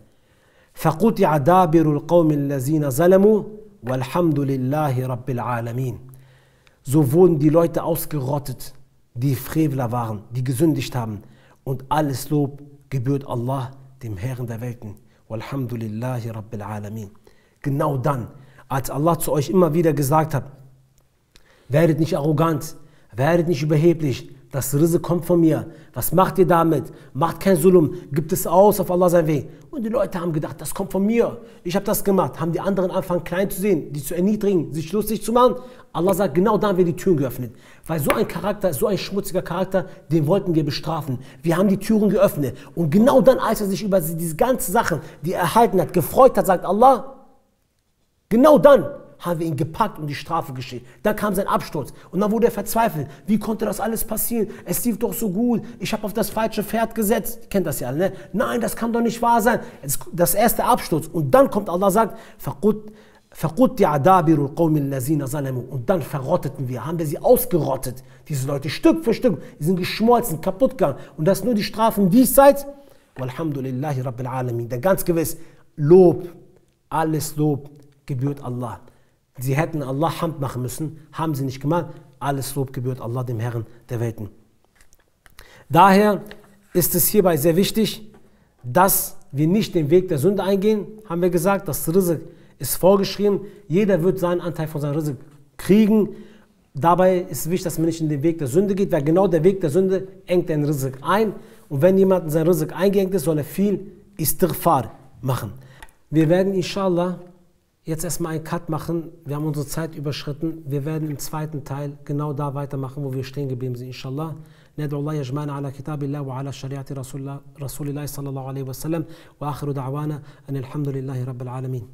فَقُطِعَ دَابِرُ الْقَوْمِ الَّذِينَ ظَلَمُوا وَالْحَمْدُ لِلَّهِ رَبِّ الْعَالَمِينَ. So wurden die Leute ausgerottet, die Frevler waren, die gesündigt haben. Und alles Lob gebührt Allah, dem Herrn der Welten. وَالْحَمْدُ لِلَّهِ رَبِّ الْعَالَمِينَ. Genau dann, als Allah zu euch immer wieder gesagt hat, werdet nicht arrogant, werdet nicht überheblich, das Rizq kommt von mir. Was macht ihr damit? Macht kein Zulum, gibt es aus auf Allah seinen Weg. Und die Leute haben gedacht, das kommt von mir. Ich habe das gemacht. Haben die anderen angefangen klein zu sehen, die zu erniedrigen, sich lustig zu machen. Allah sagt, genau da haben wir die Türen geöffnet. Weil so ein Charakter, so ein schmutziger Charakter, den wollten wir bestrafen. Wir haben die Türen geöffnet. Und genau dann, als er sich über diese ganzen Sachen, die er erhalten hat, gefreut hat, sagt Allah, genau dann haben wir ihn gepackt und die Strafe geschickt. Dann kam sein Absturz und dann wurde er verzweifelt. Wie konnte das alles passieren? Es lief doch so gut. Ich habe auf das falsche Pferd gesetzt. Ihr kennt das ja alle, ne? Nein, das kann doch nicht wahr sein. Das erste Absturz. Und dann kommt Allah und sagt, فَقُطِّعَ دَابِرُ الْقَوْمِ الَّذِينَ ظَلَمُوا. Und dann verrotteten wir, haben wir sie ausgerottet. Diese Leute Stück für Stück, die sind geschmolzen, kaputt gegangen. Und das nur die Strafen diesseits. Walhamdulillahi Rabbil Alamin. Denn ganz gewiss, Lob, alles Lob gebührt Allah. Sie hätten Allah Hamd machen müssen, haben sie nicht gemacht. Alles Lob gebührt Allah, dem Herrn der Welten. Daher ist es hierbei sehr wichtig, dass wir nicht den Weg der Sünde eingehen. Haben wir gesagt, das Rizq ist vorgeschrieben. Jeder wird seinen Anteil von seinem Rizq kriegen. Dabei ist es wichtig, dass man nicht in den Weg der Sünde geht, weil genau der Weg der Sünde engt den Rizq ein. Und wenn jemand in sein Rizq eingeengt ist, soll er viel Istighfar machen. Wir werden inshallah jetzt erstmal einen Cut machen. Wir haben unsere Zeit überschritten. Wir werden im zweiten Teil genau da weitermachen, wo wir stehen geblieben sind, inshallah. ندعو الله يجمعنا على كتاب الله وعلى شريعة رسول الله صلى الله عليه وسلم وآخر دعوانا أن الحمد لله رب العالمين.